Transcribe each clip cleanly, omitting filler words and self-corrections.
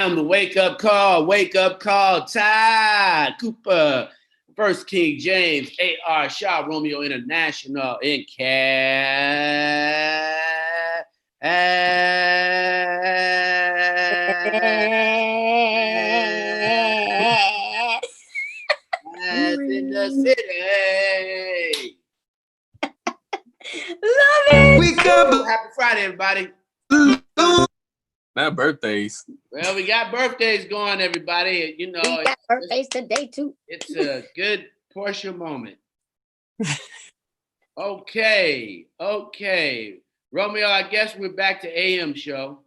The wake up call, Ty Cooper, First King James, A.R. Shaw, Romeo International, in Cat. In the city. Love it. Wake up. Happy Friday, everybody. Not birthdays. Well, we got birthdays going, everybody. You know, we got birthdays today too. It's a good Portia moment. Okay. Romeo, I guess we're back to AM show.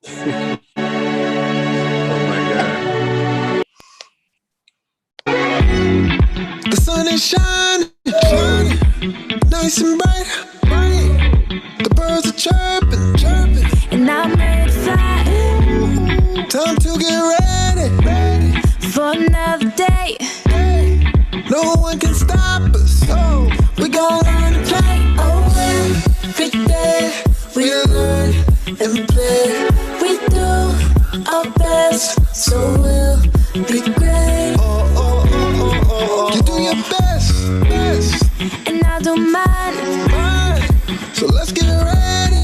Oh my God. The sun is shining, nice and bright. The birds are chirping, and I'm ready to fly. Time to get ready for another day. No one can stop us. Oh, we gon' learn to play. Oh, every day we learn and play. We do our best, so we'll be great. Oh. You do your best, and I don't mind. So let's get ready.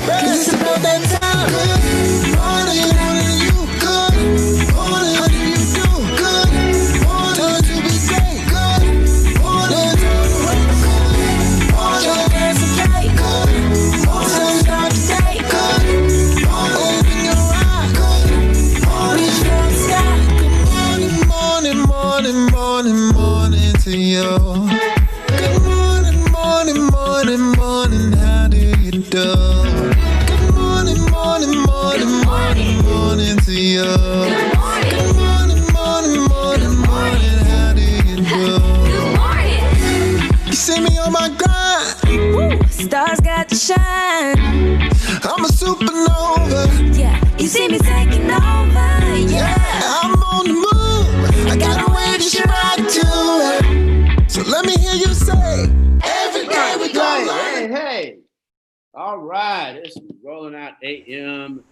Cause it's about that time. Good morning, you. Good morning, how do you do? Good morning, time to be great. Good morning, time to wake. Good morning, your dance and play. Good morning, so start today. Good morning, open your eyes. Good morning, reach for the sky. Good morning to you. Good morning, how do you do? Good morning to you. Good morning. Good morning, how do you do? Good morning. You see me on my grind. Woo, stars got to shine. I'm a supernova. Yeah, you see me taking over. Yeah, I'm on the move. I got a way to stride to it. So let me hear you say, every day we go. Hey. All right, it's rolling out AM.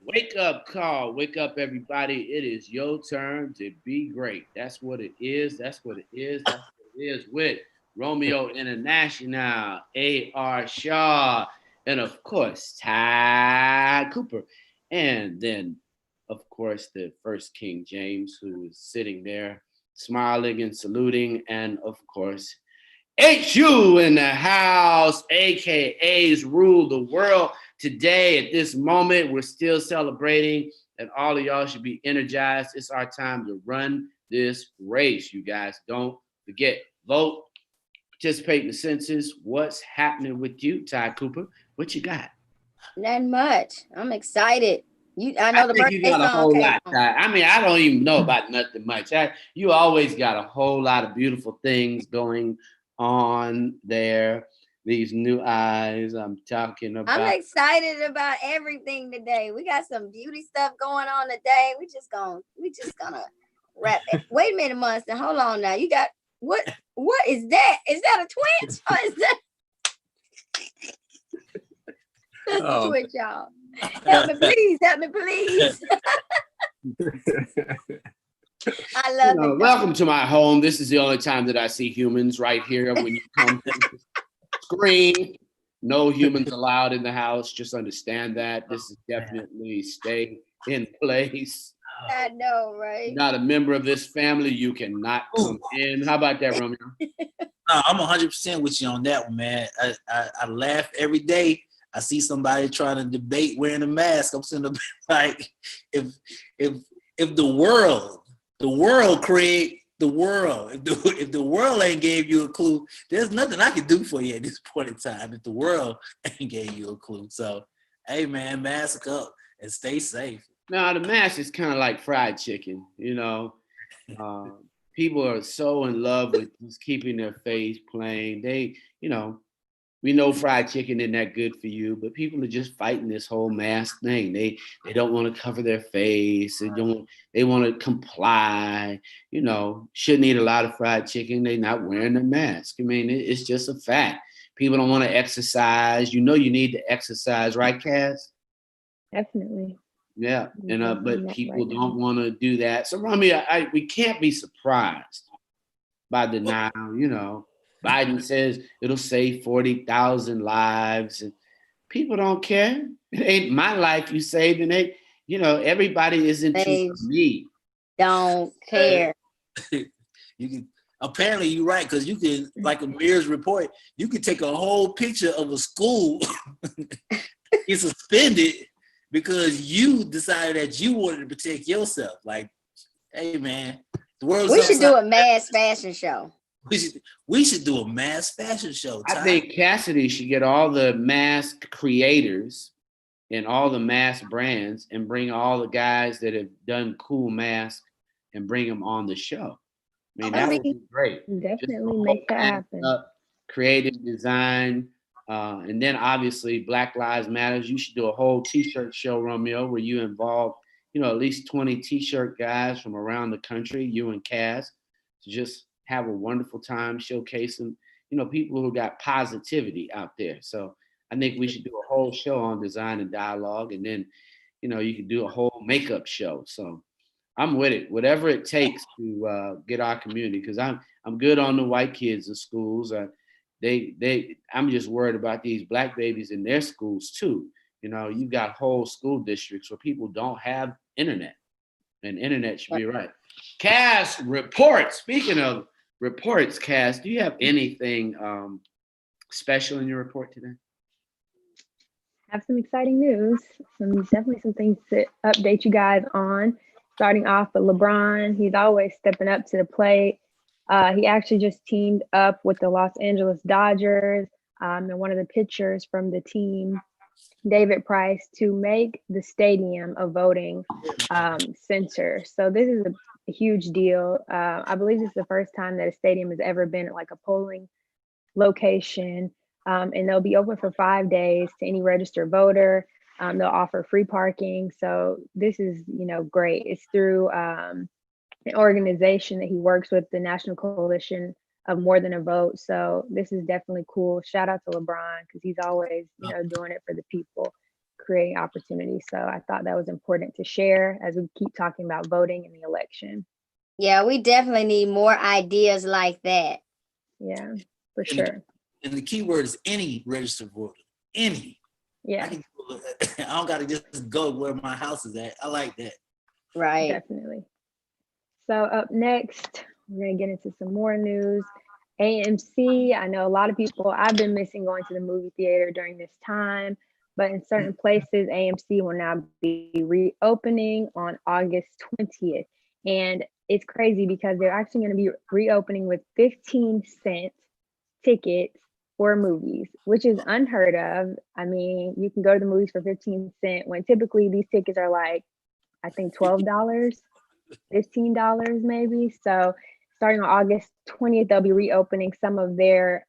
Wake up call. Wake up, everybody. It is your turn to be great. That's what it is. That's what it is with Romeo International, A.R. Shaw, and of course, Ty Cooper. And then, of course, the first King James, who is sitting there smiling and saluting. And of course, HU in the house, AKAs rule the world. Today, at this moment, we're still celebrating, and all of y'all should be energized. It's our time to run this race, you guys. Don't forget, vote, participate in the census. What's happening with you, Ty Cooper? What you got? Not much. I'm excited. I know the birthday you got a song whole came lot, on. Ty. I mean, I don't even know about nothing much. You always got a whole lot of beautiful things going on there. These new eyes I'm talking about. I'm excited about everything today. We got some beauty stuff going on today. We just gonna wrap it. Wait a minute, Munson. Hold on now. You got what is that? Is that a twitch? Or is that that's a twitch, y'all? Help me please. I love it. Welcome to my home. This is the only time that I see humans right here when you come to the screen. No humans allowed in the house. Just understand that. This is definitely stay in place. I know, right? You're not a member of this family. You cannot come in. How about that, Romeo? I'm 100% with you on that one, man. I laugh every day. I see somebody trying to debate wearing a mask. I'm sitting there like, if the world, Craig, the world, if the world ain't gave you a clue, there's nothing I can do for you at this point in time if the world ain't gave you a clue. So, hey, man, mask up and stay safe. Now, the mask is kind of like fried chicken, People are so in love with just keeping their face plain. We know fried chicken isn't that good for you, but people are just fighting this whole mask thing. They don't want to cover their face. They want to comply. Shouldn't eat a lot of fried chicken. They're not wearing a mask. I mean, it's just a fact. People don't want to exercise. You need to exercise, right, Cass? Definitely. Yeah, and but Not people right don't now. want to do that. So I mean, we can't be surprised by denial. You know, Biden says it'll save 40,000 lives, and people don't care. It ain't my life you saved, and everybody is into They me. don't care. You can apparently you're right, because you can, like a Mirror's report, you can take a whole picture of a school get suspended because you decided that you wanted to protect yourself. Like, hey man, the world's We should upside. do a mass fashion show. We should do a mass fashion show. I Ty. think Cassidy should get all the mask creators and all the mask brands and bring all the guys that have done cool masks and bring them on the show. I mean, I that mean, would be great. Just the definitely whole make that mask happen. up, creative design, and then obviously Black Lives Matters. You should do a whole T-shirt show, Romeo, where you involve, at least 20 T-shirt guys from around the country, you and Cass, to just have a wonderful time showcasing, people who got positivity out there. So I think we should do a whole show on design and dialogue, and then, you could do a whole makeup show. So I'm with it. Whatever it takes to get our community, because I'm good on the white kids in schools. I'm just worried about these black babies in their schools too. You've got whole school districts where people don't have internet, and internet should be right. Cass, report. Speaking of reports, Cass, do you have anything special in your report today? Have some exciting news. Definitely some things to update you guys on. Starting off with LeBron, he's always stepping up to the plate. He actually just teamed up with the Los Angeles Dodgers and one of the pitchers from the team, David Price, to make the stadium a voting center. So this is a huge deal. I believe this is the first time that a stadium has ever been like a polling location, and they'll be open for 5 days to any registered voter. They'll offer free parking. So this is, great. It's through an organization that he works with, the National Coalition of More Than a Vote. So this is definitely cool. Shout out to LeBron, because he's always, doing it for the people, creating opportunities. So I thought that was important to share as we keep talking about voting in the election. Yeah, we definitely need more ideas like that. Yeah, for sure. And the key word is any registered voter. Any. Yeah, I don't got to just go where my house is at. I like that. Right. definitely. So up next, we're going to get into some more news. AMC, I know a lot of people, I've been missing going to the movie theater during this time, but in certain places, AMC will now be reopening on August 20th. And it's crazy because they're actually going to be reopening with 15-cent tickets for movies, which is unheard of. I mean, you can go to the movies for 15 cents when typically these tickets are like, I think $12, $15 maybe. So starting on August 20th, they'll be reopening some of their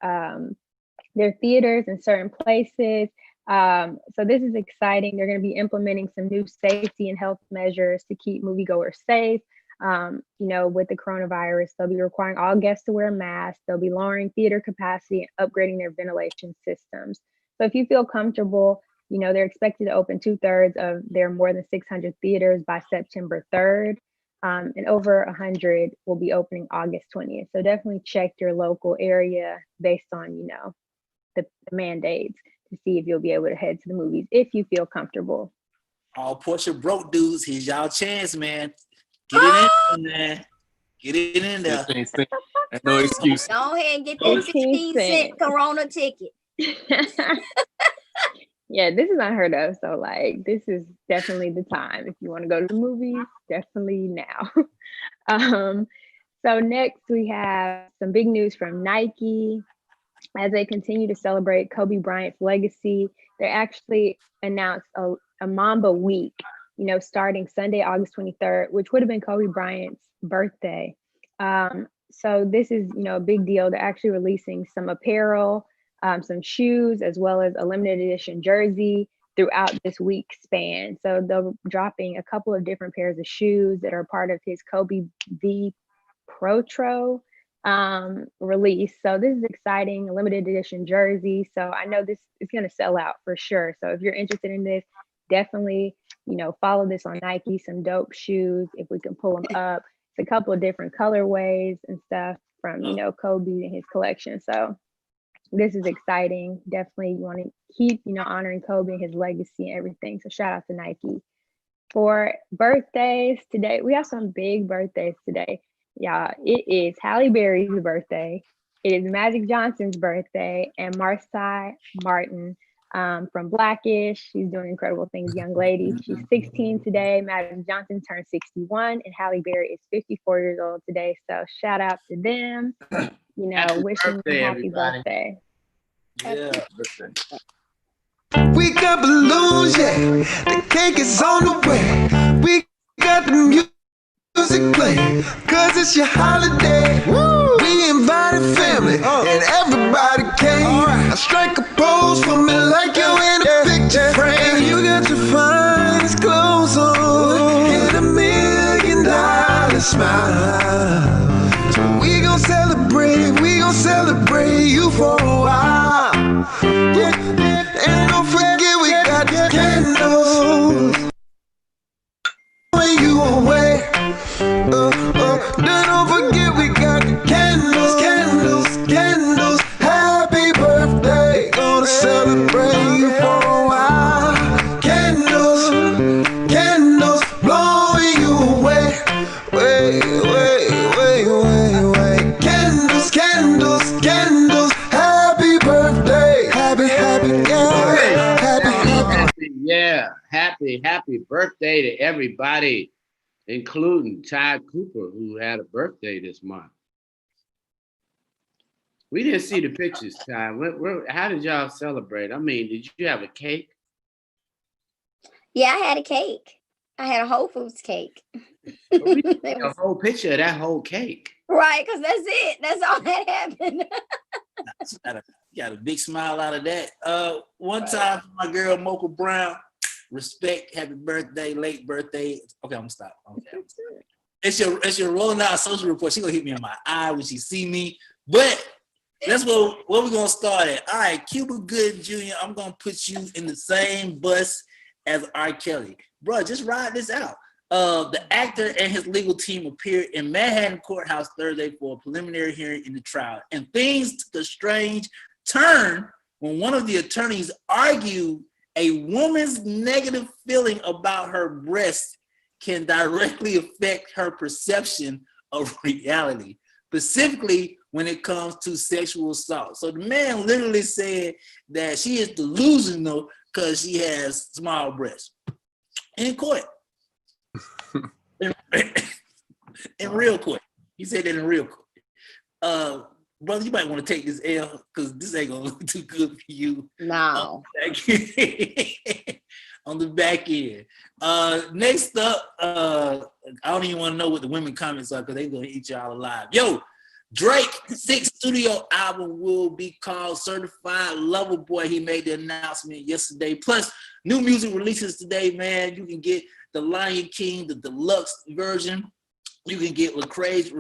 theaters in certain places. So this is exciting. They're going to be implementing some new safety and health measures to keep moviegoers safe. With the coronavirus, they'll be requiring all guests to wear masks. They'll be lowering theater capacity and upgrading their ventilation systems. So if you feel comfortable, they're expected to open 2/3 of their more than 600 theaters by September 3rd. And over 100 will be opening August 20th. So definitely check your local area based on, the mandates to see if you'll be able to head to the movies if you feel comfortable. All Portia broke dudes, here's y'all chance, man. Get it in, man. Get it in there. No excuse. Go ahead and get that 15-cent Corona ticket. Yeah, this is unheard of. So this is definitely the time. If you want to go to the movies, definitely now. So next we have some big news from Nike. As they continue to celebrate Kobe Bryant's legacy, they actually announced a Mamba Week, starting Sunday, August 23rd, which would have been Kobe Bryant's birthday. So this is, a big deal. They're actually releasing some apparel, some shoes, as well as a limited edition jersey throughout this week span. So they're dropping a couple of different pairs of shoes that are part of his Kobe V Protro release. So this is exciting, a limited edition jersey. So I know this is going to sell out for sure. So if you're interested in this, definitely follow this on Nike, some dope shoes, if we can pull them up. It's a couple of different colorways and stuff from, Kobe and his collection. So this is exciting. Definitely you want to keep, honoring Kobe and his legacy and everything. So shout out to Nike. For birthdays today, we have some big birthdays today. Yeah, it is Halle Berry's birthday. It is Magic Johnson's birthday, and Marsai Martin from Blackish. She's doing incredible things, young lady. She's 16 today. Magic Johnson turned 61, and Halle Berry is 54 years old today. So shout out to them. Wishing them happy birthday. Yeah. We got balloons, yeah. The cake is on the way. We got the music playing, cause it's your holiday. Woo! We invited family, and everybody came. I strike a pose for me like you in a picture frame. You got your finest clothes on, get $1 million smile. So we gon' celebrate you for a while. Yeah, and don't forget we got the candles when you away. Don't forget we got the candles. Happy birthday, gonna celebrate you for a while. Candles, blowing you away. Wait. Candles. Happy birthday, happy. Yeah, happy birthday to everybody, including Ty Cooper, who had a birthday this month. We didn't see the pictures, Ty. How did y'all celebrate? I mean, did you have a cake? Yeah, I had a cake. I had a Whole Foods cake. We a whole picture of that whole cake. Right, because that's it. That's all that happened. Got a big smile out of that. One time for my girl Mocha Brown, respect, happy birthday, late birthday. Okay, I'm gonna stop. Okay. It's your rolling out social report. She gonna hit me in my eye when she see me. But that's where we're gonna start at. All right, Cuba Gooding Jr., I'm gonna put you in the same bus as R. Kelly. Bro, just ride this out. The actor and his legal team appeared in Manhattan courthouse Thursday for a preliminary hearing in the trial. And things took a strange turn when one of the attorneys argued a woman's negative feeling about her breasts can directly affect her perception of reality, specifically when it comes to sexual assault. So the man literally said that she is delusional because she has small breasts. In court. In real court. He said that in real court. Brother, you might want to take this L because this ain't gonna look too good for you. No. On the back end. Next up, I don't even want to know what the women comments are because they're gonna eat y'all alive. Yo, Drake's 6th studio album will be called Certified Lover Boy. He made the announcement yesterday. Plus, new music releases today, man. You can get The Lion King, the deluxe version. You can get Lecrae's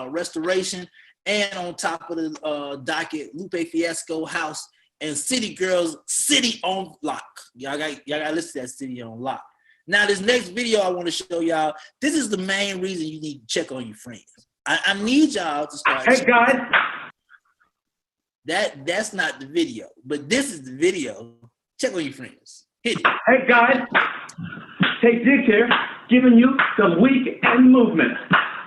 restoration. And on top of the docket, Lupe Fiasco House and City Girls City on Lock. Y'all got to listen to that City on Lock. Now, this next video I want to show y'all, this is the main reason you need to check on your friends. I need y'all to start. Hey, guys. That's not the video, but this is the video. Check on your friends. Hit it. Hey, guys. Take Dick here, giving you some weekend movement.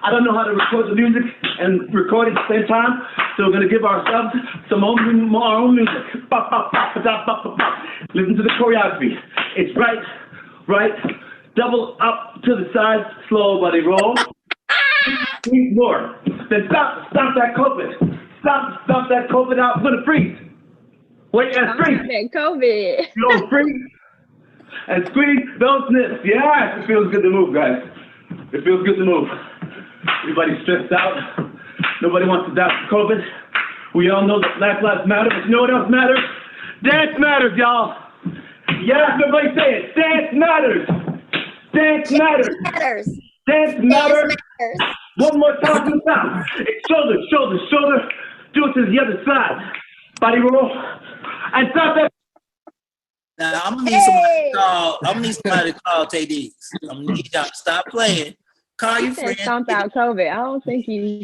I don't know how to record the music and record it at the same time, so we're going to give ourselves some our own music. Bop, bop, bop, bop, bop, bop, bop. Listen to the choreography. It's right, double up to the side, slow, buddy, roll. Freeze more. Then stop that COVID. Stop that COVID out. I'm gonna freeze. Wait and freeze. That COVID. You don't freeze and squeeze. Don't sniff. Yes, it feels good to move, guys. It feels good to move. Everybody's stressed out. Nobody wants to die from COVID. We all know that Black Lives Matter, but you know what else matters? Dance matters, y'all. Yes, everybody say it. Dance matters. Dance matters. Dance matters. One more time to the top. Shoulder. Do it to the other side. Body roll. And stop that. Now I'm gonna need somebody to call. I'm gonna need somebody to call Tay Diggs. I'm gonna need y'all to stop playing. Call your friend. Stomp out COVID. I don't think you.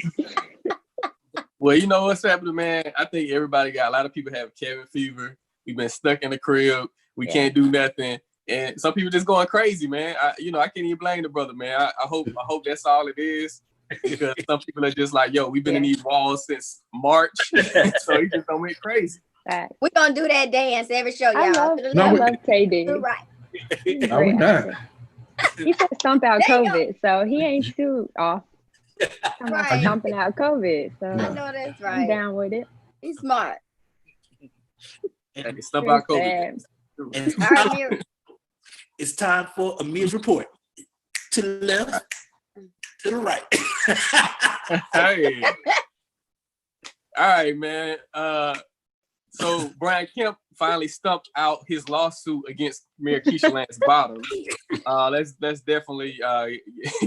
Well, you know what's happening, man? I think everybody got a lot of people have cabin fever. We've been stuck in the crib. We can't do nothing. And some people just going crazy, man. I can't even blame the brother, man. I hope that's all it is. Because some people are just like, yo, we've been in these walls since March. So he just don't went crazy. We're gonna do that dance every show, y'all. I love KD. Right. No, we're not. He said stomp out COVID, so he ain't too off. I'm not stomping out COVID, so I know that's right. I'm down with it. He's smart. And stomp out COVID. It's time for Amir's report. To the left, to the right. Hey. All right, man. So Brian Kemp finally stumped out his lawsuit against Mayor Keisha Lance Bottoms. Let's definitely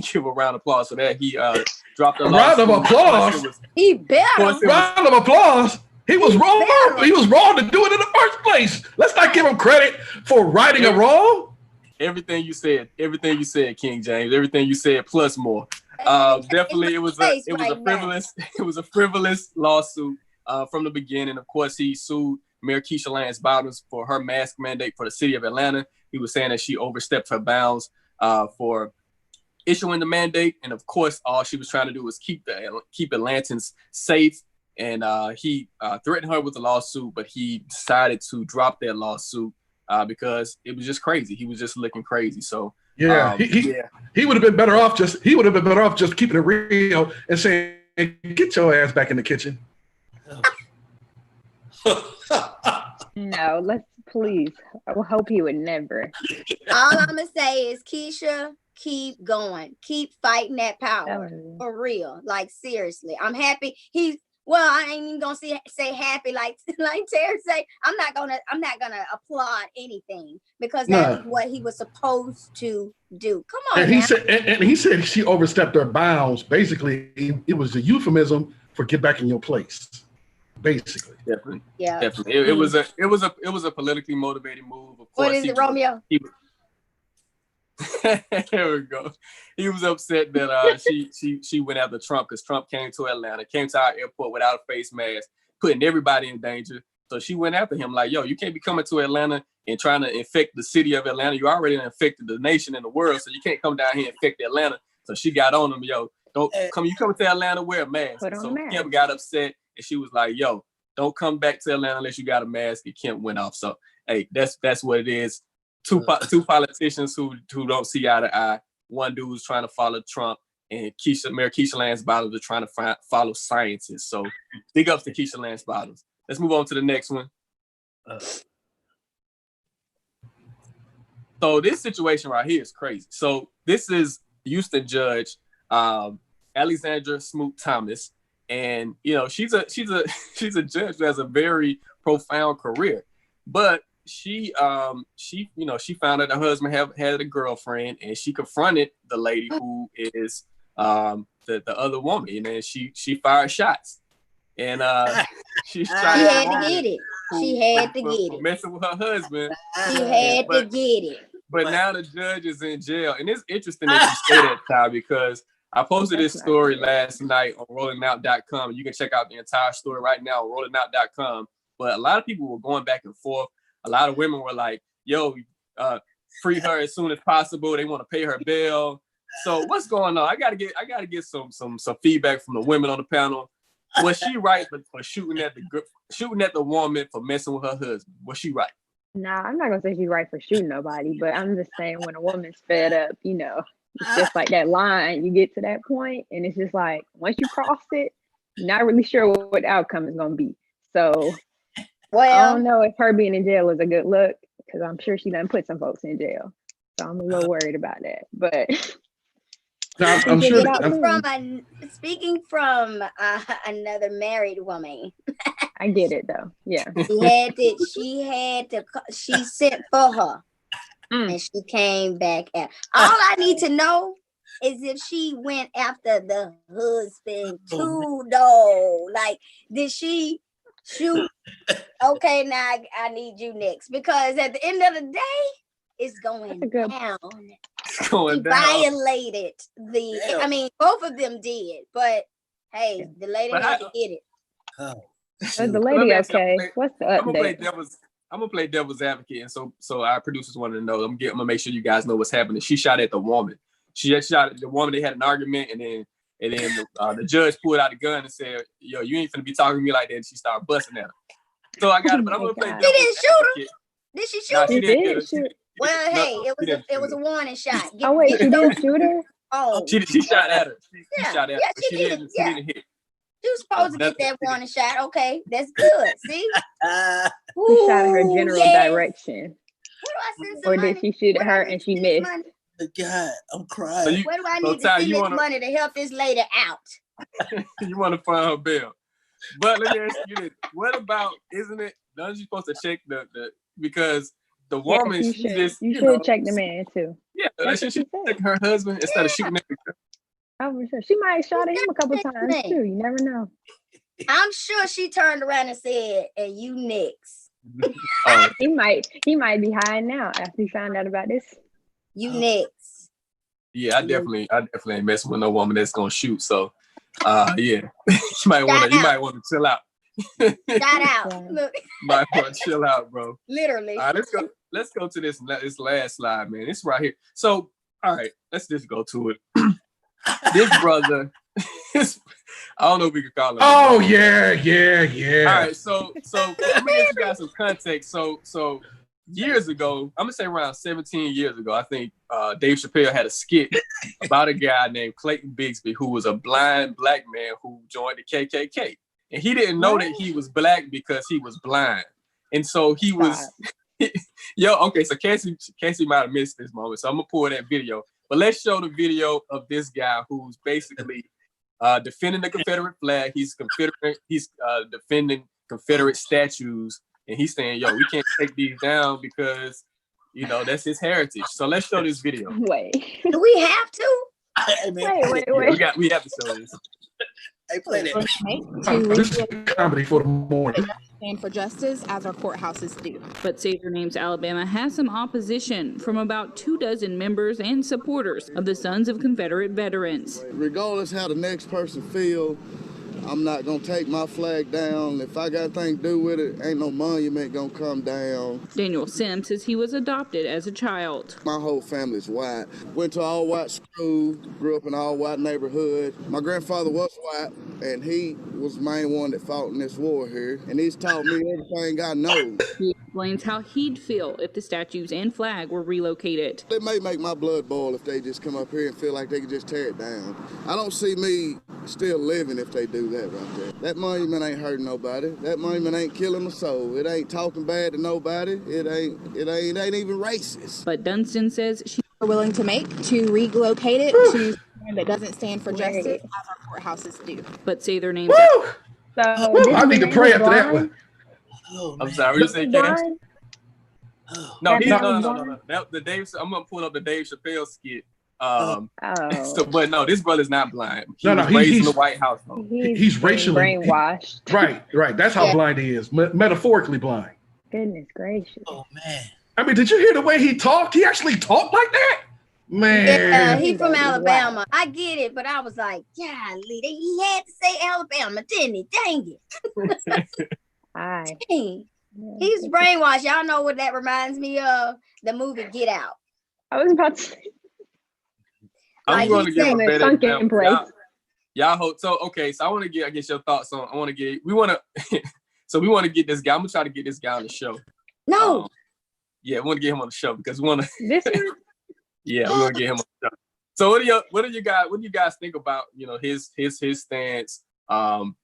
give a round of applause for that. He dropped a round of applause. He better. Round of applause. He was wrong. He was wrong to do it in the first place. Let's not give him credit for righting a wrong. Everything you said, King James. Everything you said plus more. Definitely, it was a frivolous lawsuit. From the beginning, of course, he sued Mayor Keisha Lance Bottoms for her mask mandate for the city of Atlanta. He was saying that she overstepped her bounds for issuing the mandate, and of course, all she was trying to do was keep Atlantans safe. And he threatened her with a lawsuit, but he decided to drop that lawsuit because it was just crazy. He was just looking crazy. So he would have been better off just keeping it real and saying, "Get your ass back in the kitchen." No, let's please. I will hope he would never. All I'm gonna say is, Keisha, keep going, keep fighting that power for real. Like seriously, I'm happy. I ain't even gonna say happy like Terry say. I'm not gonna applaud anything because that's what he was supposed to do. Come on. And he said she overstepped her bounds. Basically, it was a euphemism for get back in your place. Basically, definitely. It was a politically motivated move. Of course, what is it, Romeo? There we go. He was upset that she went after Trump because Trump came to Atlanta, came to our airport without a face mask, putting everybody in danger. So she went after him like, yo, you can't be coming to Atlanta and trying to infect the city of Atlanta. You already infected the nation and the world, so you can't come down here and infect Atlanta. So she got on him, yo, don't come. You coming to Atlanta, wear a mask. So Kemp got upset. And she was like, yo, don't come back to Atlanta unless you got a mask. And Kemp went off. So, hey, that's what it is. Two politicians who don't see eye to eye. One dude who's trying to follow Trump, and Mayor Keisha Lance Bottoms are trying to follow scientists. So, big ups to Keisha Lance Bottoms. Let's move on to the next one. So, this situation right here is crazy. So, this is Houston judge Alexandra Smoot Thomas. And she's a judge who has a very profound career, but she found out her husband had a girlfriend, and she confronted the lady who is the other woman, and she fired shots, and she had to get it. She had to get it. Messing with her husband. She had to get it. But now the judge is in jail, and it's interesting that you say that, Ty, because I posted this story last night on rollingout.com. You can check out the entire story right now on rollingout.com. But a lot of people were going back and forth. A lot of women were like, yo, free her as soon as possible. They want to pay her bail. So what's going on? I gotta get some feedback from the women on the panel. Was she right for shooting at the woman for messing with her husband? Was she right? Nah, I'm not gonna say she's right for shooting nobody, but I'm just saying when a woman's fed up, it's just like that line. You get to that point, and it's just like once you cross it, you're not really sure what the outcome is going to be. So, I don't know if her being in jail is a good look because I'm sure she done put some folks in jail. So I'm a little worried about that. But I'm sure. Speaking from another married woman, I get it though. Yeah, she sent for her. And she came back out. All I need to know is if she went after the husband too, though. Like, did she shoot Okay, now I need you next because at the end of the day, it's going down. It's going He down. violated the. Damn. I mean, both of them did, but hey, the lady But had to get it. Oh, Was the shoot. lady Let me okay? ask you, What's the I'm gonna play update? devil's advocate, and so our producers want to know. I'm gonna make sure you guys know what's happening. She shot at the woman. She just shot at the woman. They had an argument, and then the judge pulled out the gun and said, "Yo, you ain't finna be talking to me like that." And she started busting at her. So I got it, but I'm Oh gonna my play God. She devil's didn't shoot her. advocate. Did she shoot Nah, her? she She didn't get did her. shoot. Well, No, hey, she didn't it shoot was a her. warning shot. Oh wait, Get she those didn't shoot her. on. She shot at her. She Yeah, shot at her, yeah, but she did. she Yeah, didn't hit. she was supposed to get Nothing. that warning shot. Okay, that's good. See, Ah, She shot her Ooh, general yes. direction, Where do I send some or money? did she shoot at Where do I her need and to she send this missed? money? God, I'm So crying. Where do I so need to Ty, send you this wanna money to help this lady out? you wanna find her bill. But let me ask you this: what about? Isn't it? Aren't you supposed to check the because the Yes, woman you she should. just You you should know check the man too. yeah That's she what she should check said. her husband instead of shooting at the girl. Oh, for sure. She might have shot at him a couple Check the times man. too. You never know. I'm sure she turned around and said, "And you next. Oh, He might be hiding now after he found out about this. You next." yeah, I definitely ain't messing with no woman that's gonna shoot. So, yeah, you might want to chill out. Shout out. Wow. Look, Might want to chill out, bro. literally. All right, let's go to this last slide, man. It's right here. So, all right, let's just go to it. This brother, I don't know if we could call him. Oh brother. yeah. All right, so I'm gonna give you guys some context. So years ago, I'm gonna say around 17 years ago, I think Dave Chappelle had a skit about a guy named Clayton Bigsby who was a blind black man who joined the KKK, and he didn't know that he was black because he was blind, and so he was. Okay, so Cassie might have missed this moment, so I'm gonna pull that video. But let's show the video of this guy who's basically defending the Confederate flag. He's defending Confederate statues, and he's saying, "Yo, we can't take these down because, that's his heritage." So let's show this video. Wait. Do we have to? Hey, man, Wait. Yeah, we have to show this. Hey, play that. This is comedy for the morning. Stand for justice as our courthouses do. But Save Your Names Alabama has some opposition from about 24 members and supporters of the Sons of Confederate Veterans. Regardless how the next person feel, I'm not gonna take my flag down. If I got anything to do with it, ain't no monument gonna come down. Daniel Sims says he was adopted as a child. My whole family's white. Went to all white school, grew up in an all white neighborhood. My grandfather was white, and he was the main one that fought in this war here. And he's taught me everything I know. He explains how he'd feel if the statues and flag were relocated. It may make my blood boil if they just come up here and feel like they can just tear it down. I don't see me still living if they do that right there. That monument ain't hurting nobody. That monument ain't killing a soul. It ain't talking bad to nobody. It ain't even racist. But Dunstan says she We're willing to make to relocate it to somewhere that doesn't stand for justice as our courthouses do. But Say Their Names. So I need to pray after that one. Oh, I'm man. sorry, what you say, Cash? No, That he's man no. blind? The Dave. I'm gonna pull up the Dave Chappelle skit. Oh. But no, this brother's not blind. He No, was raised in the White House. He's being racially brainwashed. Right. That's how blind he is. Metaphorically blind. Goodness gracious. Oh, man. I mean, did you hear the way he talked? He actually talked like that? Man. Yeah, he from Alabama. I get it, but I was like, golly, he had to say Alabama, didn't he? Dang it. Dang. He's brainwashed. Y'all know what that reminds me of? The movie Get Out. I was about to say. I'm going to give a better sunk in example. place. Y'all hope so. Okay, so I want to get, I guess, your thoughts on. We want to get this guy. I'm gonna try to get this guy on the show. No. Yeah, we want to get him on the show because we want to. This one. Yeah, we want to get him on the show. So what do you guys think about his stance?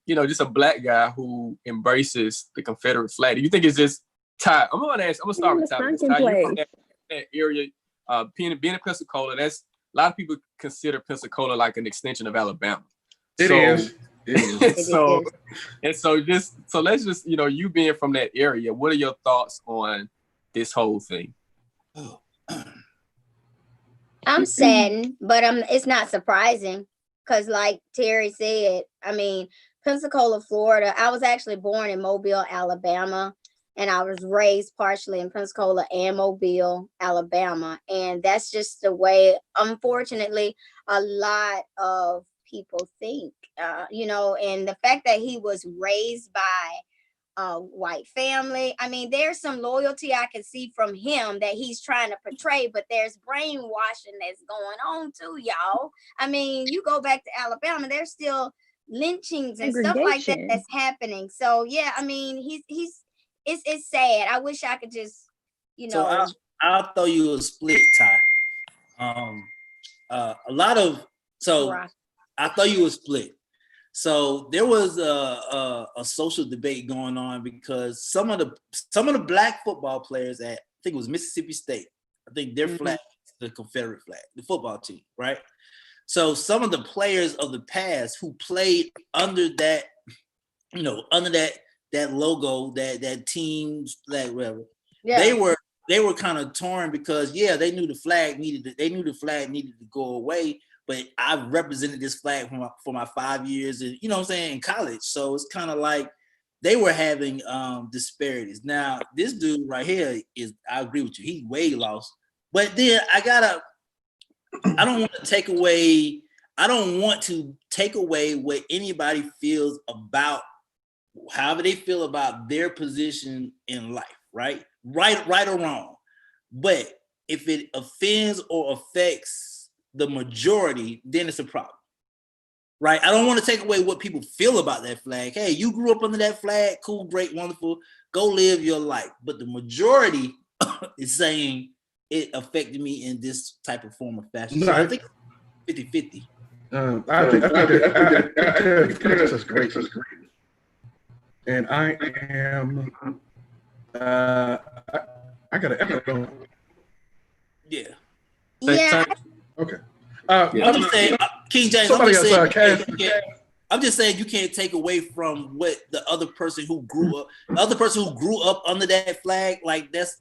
Just a black guy who embraces the Confederate flag. Do you think it's just Ty? I'm gonna start with Ty. Ty, you're from that area, being in Pensacola. That's a lot of people consider Pensacola like an extension of Alabama. It is. So let's just you being from that area, what are your thoughts on this whole thing? I'm saddened, but it's not surprising because, like Terry said, I mean, Pensacola, Florida. I was actually born in Mobile, Alabama, and I was raised partially in Pensacola and Mobile, Alabama. And that's just the way, unfortunately, a lot of people think, and the fact that he was raised by a white family. I mean, there's some loyalty I can see from him that he's trying to portray, but there's brainwashing that's going on too, y'all. I mean, you go back to Alabama, there's still lynchings and stuff like that that's happening. So yeah, I mean, it's sad. I wish I could just, So I'll throw you a split, Ty. I'll throw you a split. So there was a social debate going on because some of the black football players at, I think it was Mississippi State, I think their flag is the Confederate flag, the football team, right? So some of the players of the past who played under that, under that logo, that team flag, whatever, they were kind of torn because they knew the flag needed to go away. But I represented this flag for my 5 years, and in college. So it's kind of like they were having disparities. Now this dude right here I agree with you, he's way lost. But then I don't want to take away what anybody feels about, however they feel about their position in life, right or wrong. But if it offends or affects the majority, then it's a problem, right? I don't want to take away what people feel about that flag. Hey, you grew up under that flag, cool, great, wonderful, go live your life. But the majority is saying it affected me in this type of form of fashion. So I think 50-50. I think that's great. And I am, I got an echo. Yeah. Yeah. Okay. I'm just saying, King James. I'm just saying you can't take away from what the other person who grew up under that flag. Like that's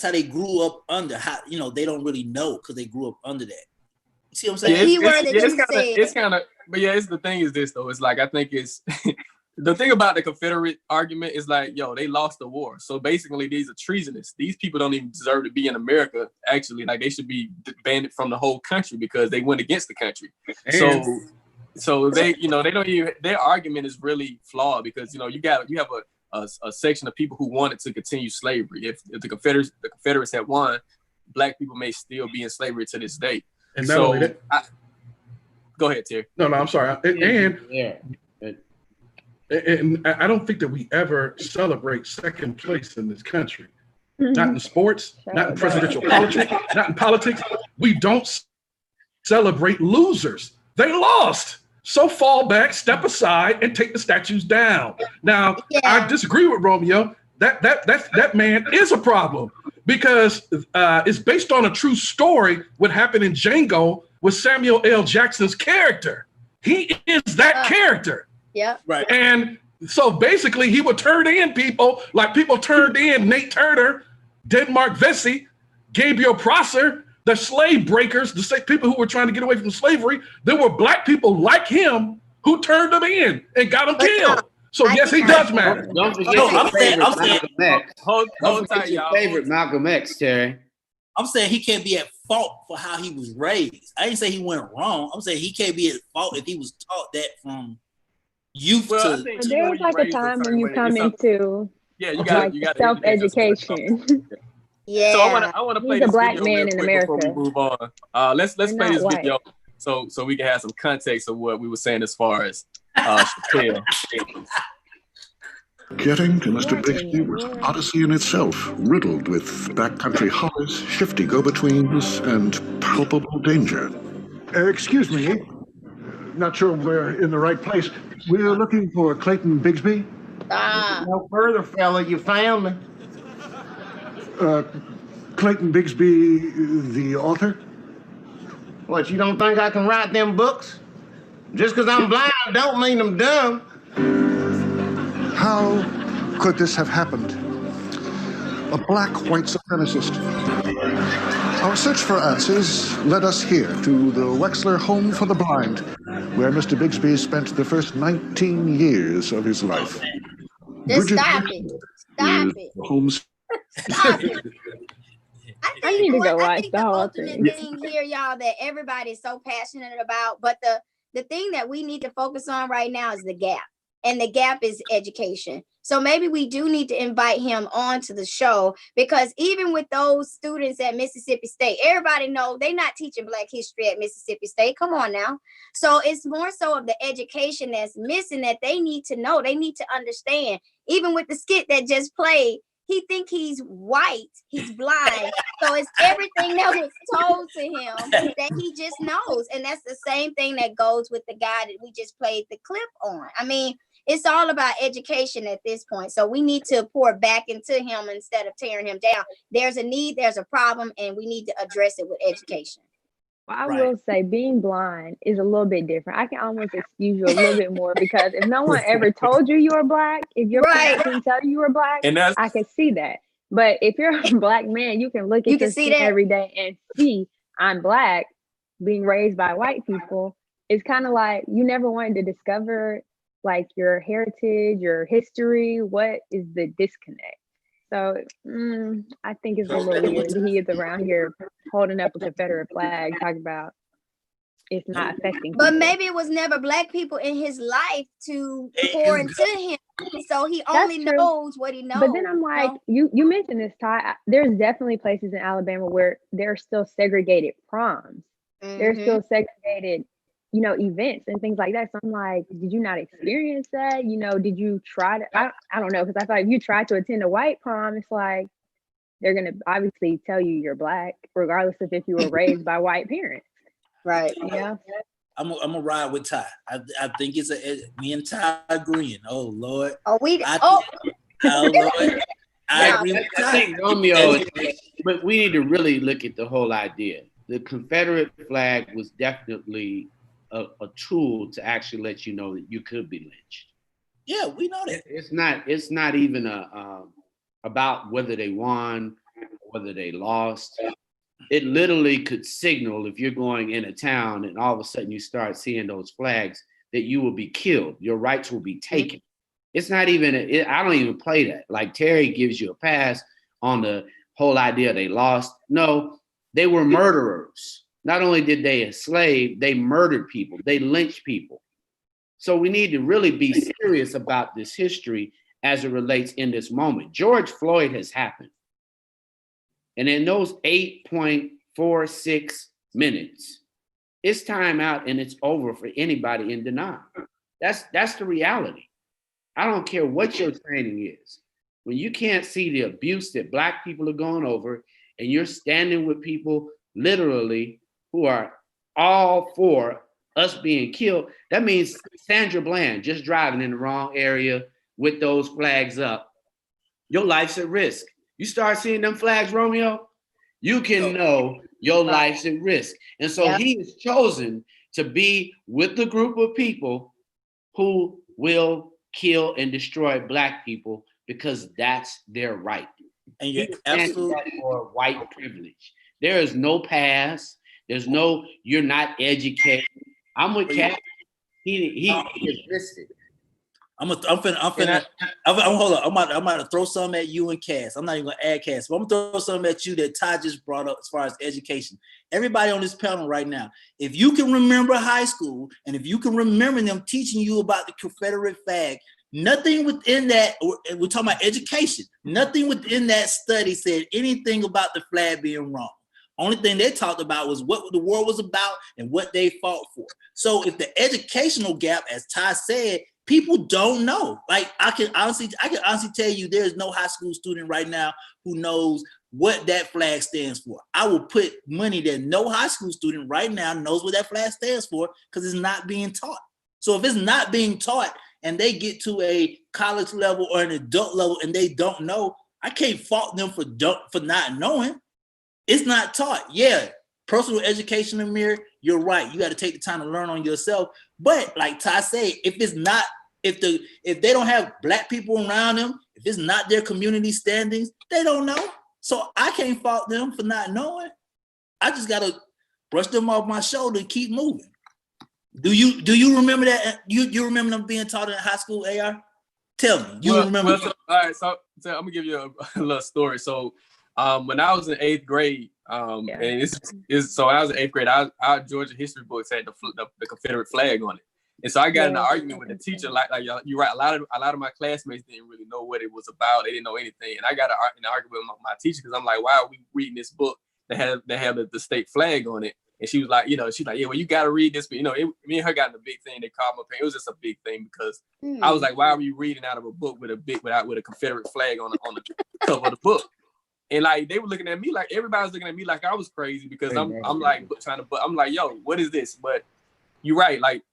how they grew up under. How they don't really know because they grew up under that. You see what I'm saying? It's kind of. But yeah, the thing is this though. It's like I think it's. The thing about the Confederate argument is like, they lost the war. So basically, these are treasonous. These people don't even deserve to be in America. Actually, like they should be banned from the whole country because they went against the country. So they, they don't even. Their argument is really flawed because you have a section of people who wanted to continue slavery. If the Confederates had won, Black people may still be in slavery to this day. And so, go ahead, Terry. No, I'm sorry. And I don't think that we ever celebrate second place in this country. Not in sports, not in presidential politics, not in politics. We don't celebrate losers. They lost. So fall back, step aside, and take the statues down. Now, I disagree with Romeo. That man is a problem because it's based on a true story. What happened in Django with Samuel L. Jackson's character. He is that character. Yeah. Right. And so basically he would turn in people like people turned in Nate Turner, Denmark Vesey, Gabriel Prosser, the slave breakers, the people who were trying to get away from slavery. There were Black people like him who turned them in and got them killed. So yes, he does matter. Don't forget your favorite Malcolm X, Terry. I'm saying he can't be at fault for how he was raised. I didn't say he went wrong. I'm saying he can't be at fault if he was taught that from youth to. There's like a time when you come into you got self-education. Yeah. So I want to play this Black video man in America. before we move on. Let's play this white. video so we can have some context of what we were saying as far as Chappelle. Getting to Mr. Bixby was an odyssey in itself, riddled with backcountry hollows, shifty go-betweens, and palpable danger. Excuse me. Not sure we're in the right place. We're looking for Clayton Bigsby. No further, fella. You found me. Clayton Bigsby, the author? What, you don't think I can write them books? Just because I'm blind don't mean I'm dumb. How could this have happened? A black white supremacist. Our search for answers led us here to the Wexler Home for the Blind, where Mr. Bigsby spent the first 19 years of his life. Just stop it. Stop with it. homes. Stop it. I need to go I watch think the the whole ultimate thing. thing here, y'all, that everybody is so passionate about, but the thing that we need to focus on right now is the gap. And the gap is education. So maybe we do need to invite him on to the show, because even with those students at Mississippi State, everybody know they're not teaching Black history at Mississippi State. Come on now. So it's more so of the education that's missing that they need to know. They need to understand. Even with the skit that just played, he think he's white, he's blind. So it's everything that was told to him that he just knows. And that's the same thing that goes with the guy that we just played the clip on. I mean, it's all about education at this point. So we need to pour back into him instead of tearing him down. There's a need, there's a problem, and we need to address it with education. Well, I will say being blind is a little bit different. I can almost excuse you a little bit more, because if no one ever told you you were Black, if your parents didn't tell you you were Black, And that's I can see that. But if you're a Black man, you can look at your skin every day and see I'm Black. Being raised by white people, it's kind of like you never wanted to discover like your heritage, your history. What is the disconnect? So I think it's a little weird that he is around here holding up a Confederate flag, talking about it's not affecting But people. maybe it was never Black people in his life to pour into him. So he only knows what he knows. But then I'm like, you mentioned this, Ty. There's definitely places in Alabama where there are still segregated proms. There's still segregated, events and things like that. So I'm like, did you not experience that? Did you try to? I don't know, because I thought if you try to attend a white prom, it's like they're gonna obviously tell you you're Black, regardless of if you were raised by white parents. Right. Yeah. I'm gonna ride with Ty. I think me and Ty agreeing. Oh Lord. Oh, Lord. I agree with Ty. I think Romeo, but we need to really look at the whole idea. The Confederate flag was definitely a tool to actually let you know that you could be lynched. Yeah, we know that. It's not even about whether they won, whether they lost. It literally could signal, if you're going in a town and all of a sudden you start seeing those flags, that you will be killed. Your rights will be taken. It's not even, I don't even play that. Like Terry gives you a pass on the whole idea they lost. No, they were murderers. Not only did they enslave, they murdered people. They lynched people. So we need to really be serious about this history as it relates in this moment. George Floyd has happened. And in those 8.46 minutes, it's time out and it's over for anybody in denial. That's the reality. I don't care what your training is. When you can't see the abuse that Black people are going over, and you're standing with people literally who are all for us being killed, that means Sandra Bland just driving in the wrong area with those flags up. Your life's at risk. You start seeing them flags, Romeo, you can know your life's at risk. And so he has chosen to be with the group of people who will kill and destroy Black people because that's their right. And you're absolutely for white privilege. There is no pass. There's no, you're not educated. I'm with Cat. He existed. I'm hold on. I'm about to throw something at you and Cass. I'm not even gonna add Cass, but I'm gonna throw something at you that Ty just brought up as far as education. Everybody on this panel right now, if you can remember high school and if you can remember them teaching you about the Confederate flag, nothing within that, we're talking about education, nothing within that study said anything about the flag being wrong. Only thing they talked about was what the war was about and what they fought for. So if the educational gap, as Ty said, people don't know. Like I can honestly tell you there's no high school student right now who knows what that flag stands for. I will put money that no high school student right now knows what that flag stands for because it's not being taught. So if it's not being taught and they get to a college level or an adult level and they don't know, I can't fault them for not knowing. It's not taught. Yeah, personal education, Amir, you're right. You got to take the time to learn on yourself. But like Ty said, if they don't have Black people around them, if it's not their community standings, they don't know. So I can't fault them for not knowing. I just got to brush them off my shoulder and keep moving. Do you remember that? You remember them being taught in high school, AR? Tell me. You remember? All right, so So I'm gonna give you a little story. So when I was in 8th grade, and so when I was in 8th grade, our Georgia history books had the Confederate flag on it. And so I got in an argument with the teacher, like you're right. A lot of my classmates didn't really know what it was about. They didn't know anything. And I got in an argument with my teacher because I'm like, why are we reading this book that have the state flag on it? And she was like, she's like, yeah, well, you got to read this. But me and her got in a big thing. They called my parents. It was just a big thing because I was like, why are we reading out of a book with a Confederate flag on the cover of the book? And like they were looking at me like everybody was looking at me like I was crazy because I'm like I'm like, yo, what is this? But you're right, like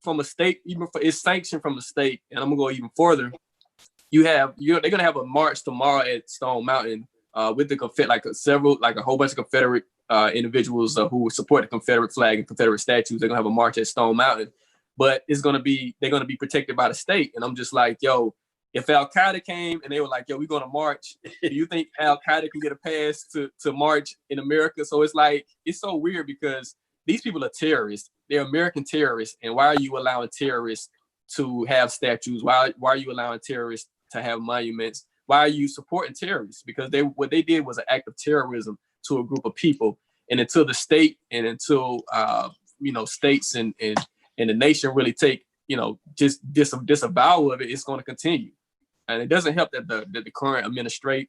from a state, even for it's sanctioned from the state, and I'm gonna go even further. They're gonna have a march tomorrow at Stone Mountain with the a whole bunch of Confederate individuals who support the Confederate flag and Confederate statues. They're gonna have a march at Stone Mountain, but they're gonna be protected by the state. And I'm just like, yo, if Al Qaeda came and they were like, yo, we're gonna march, do you think Al Qaeda can get a pass to march in America? So it's like it's so weird because these people are terrorists. They're American terrorists. And why are you allowing terrorists to have statues? Why are you allowing terrorists to have monuments? Why are you supporting terrorists? Because what they did was an act of terrorism to a group of people. And until the state and until states and the nation really take just disavow of it, it's going to continue. And it doesn't help that the current administration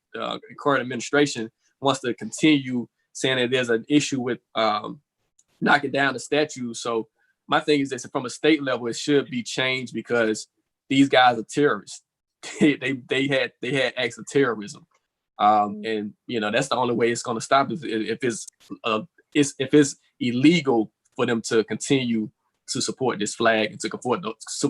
wants to continue saying that there's an issue with knocking down the statues. So my thing is that from a state level, it should be changed because these guys are terrorists. they had acts of terrorism, and that's the only way it's going to stop is if it's illegal for them to continue to support this flag and to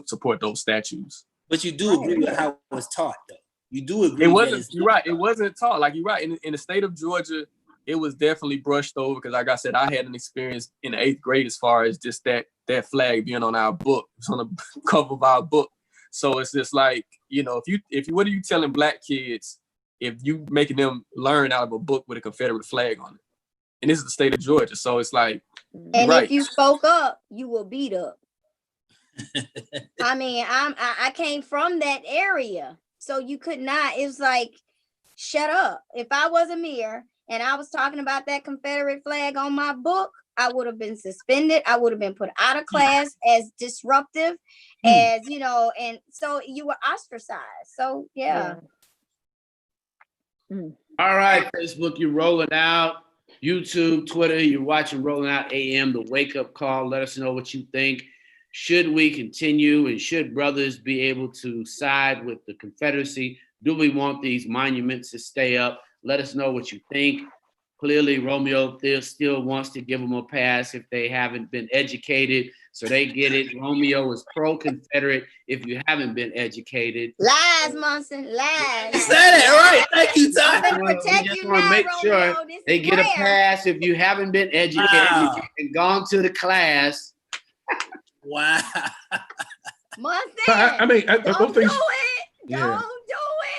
support those statues. But you do agree with how it was taught, though. You do agree. You're right. It wasn't taught. Like you're right. In the state of Georgia, it was definitely brushed over because, like I said, I had an experience in the 8th grade as far as just that flag being on our book. It's on the cover of our book. So it's just like, if you what are you telling Black kids if you making them learn out of a book with a Confederate flag on it? And this is the state of Georgia. So it's like, and if you spoke up, you will beat up. I mean, I came from that area, so you could not. It's like, shut up. If I was Amir and I was talking about that Confederate flag on my book, I would have been suspended. I would have been put out of class as disruptive, and so you were ostracized. So yeah. All right, Facebook, you're rolling out. YouTube, Twitter, you're watching Rolling Out AM, the wake up call. Let us know what you think. Should we continue and should brothers be able to side with the Confederacy? Do we want these monuments to stay up? Let us know what you think. Clearly, Romeo still wants to give them a pass if they haven't been educated, so they get it. Romeo is pro-Confederate if you haven't been educated. Lies, Munson, lies. You said it right. Thank you, Ty. We just want to make sure they get a pass if you haven't been educated and gone to the class. Wow. Munson, I mean, don't do it. Yeah. Don't do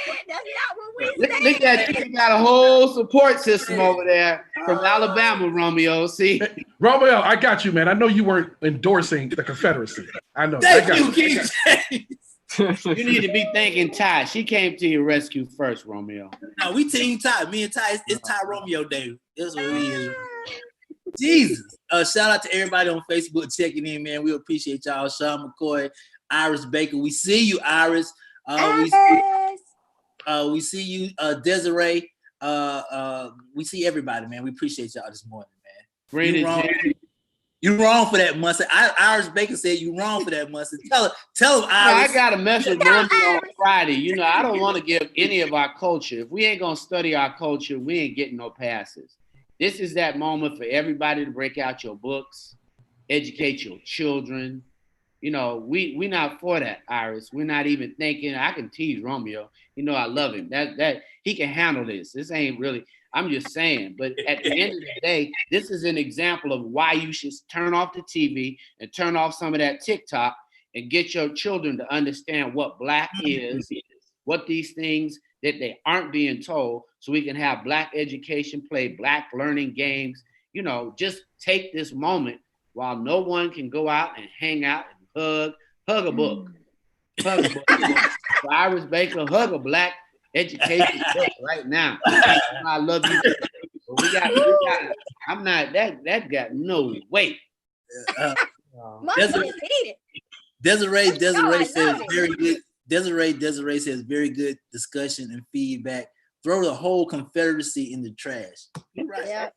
it. That's not what we said. Look at you, got a whole support system over there from Alabama, Romeo. See, Romeo, I got you, man. I know you weren't endorsing the Confederacy. I know. Thank you, King James. You need to be thanking Ty. She came to your rescue first, Romeo. No, we team Ty. Me and Ty. It's Ty Romeo Day. That's what we is. Jesus. Shout out to everybody on Facebook checking in, man. We appreciate y'all. Sean McCoy, Iris Baker. We see you, Iris. We see you, Desiree. We see everybody, man. We appreciate y'all this morning, man. You wrong for that, Munson. Iris Baker said you wrong for that, Munson. Tell him, Iris. I got a message on Friday. I don't want to give any of our culture. If we ain't gonna study our culture, we ain't getting no passes. This is that moment for everybody to break out your books, educate your children. We not for that, Iris. We're not even thinking. I can tease Romeo. I love him. That he can handle this. This ain't really. I'm just saying. But at the end of the day, this is an example of why you should turn off the TV and turn off some of that TikTok and get your children to understand what Black is, what these things that they aren't being told, so we can have Black education, play Black learning games. Just take this moment while no one can go out and hang out and hug a book. Hug a book. So Iris Baker, hug a Black education right now. I love you. But we got. I'm not that got no weight. Desiree says very good. Desiree says very good discussion and feedback. Throw the whole Confederacy in the trash. Right. Yeah.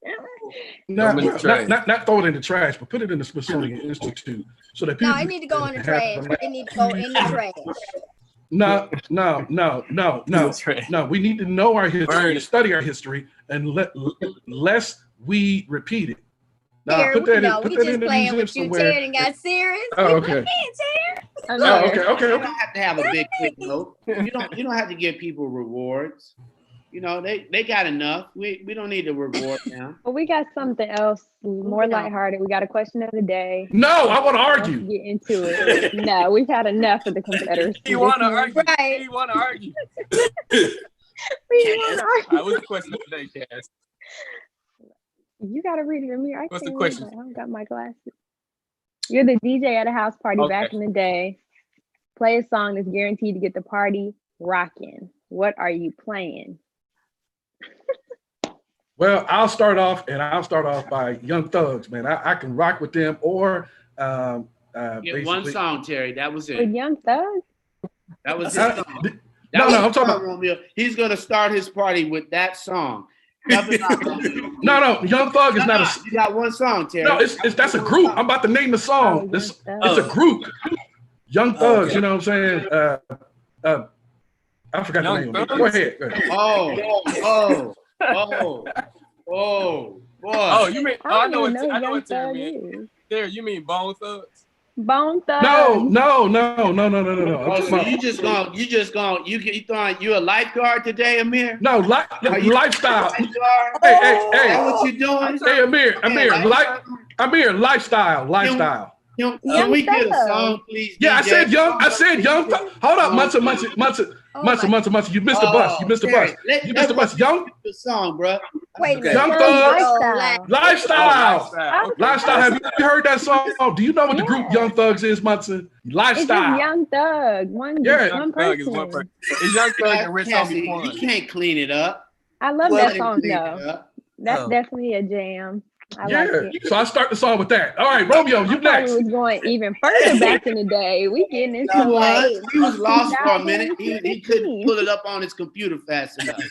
Not throw it in the trash, but put it in the Smithsonian Institute so that people. No, it need to go in the trash. It need to go in the trash. No. We need to know our history, study our history, and lest we repeat it. Here, we just playing with you. Terry and got serious. Oh, okay. Okay. You don't have to have a big quick note. You don't have to give people rewards. You know, they got enough. We don't need to reward them. Well, we got something else more lighthearted. We got a question of the day. No, I want to argue. Let's get into it. No, we've had enough of the Confederacy. You want to argue? Right. You want to argue? We want to argue. What's the question of the day, Cass? You got to read it, Amir. What's the question? I don't got my glasses. You're the DJ at a house party back in the day. Play a song that's guaranteed to get the party rocking. What are you playing? Well, I'll start off by Young Thugs, man. I can rock with them or get one song, Terry. That was it. With Young Thugs? That was his song. I'm talking about Romeo. He's gonna start his party with that song. No, Young Thug is not a. You got one song, Terry. No, that's a group. I'm about to name the song. It's a group. Young Thugs. You know what I'm saying? I forgot the name of it. Go ahead. Oh, boy. Oh, you mean? I know what Terry mean. Terry, you mean Bone Thugs? Bone Thugs. No. Oh, so you a lifeguard today, Amir? No, lifestyle. Hey, what you doing? Hey, Amir, lifestyle. Can we get a song, please? Yeah, DJ? I said young. Hold up, Munson. You missed the bus. You missed the bus. Young. The song, bro. Wait a minute. Young Thugs. Lifestyle. Have you heard that song? Do you know what the group Young Thugs is, Munson? Lifestyle. It's Young Thug. One person. It's Young Thug and Rich Homie Quan. You can't clean it up. I love that song though. That's definitely a jam. I like it. So I start the song with that. All right, Romeo, you next. We was going even further back in the day. We getting into He was lost for a minute. He couldn't pull it up on his computer fast enough.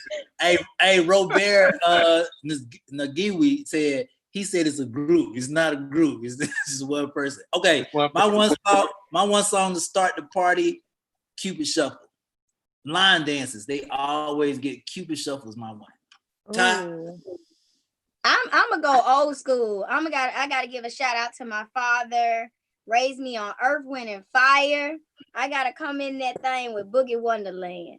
Hey, Robert Nagiwi said it's a group. It's not a group. It's just one person. Okay, my one song to start the party, Cupid Shuffle. Line dances, they always get Cupid Shuffle is my one. I'm gonna go old school. I gotta give a shout out to my father. Raised me on Earth, Wind, and Fire. I gotta come in that thing with Boogie Wonderland.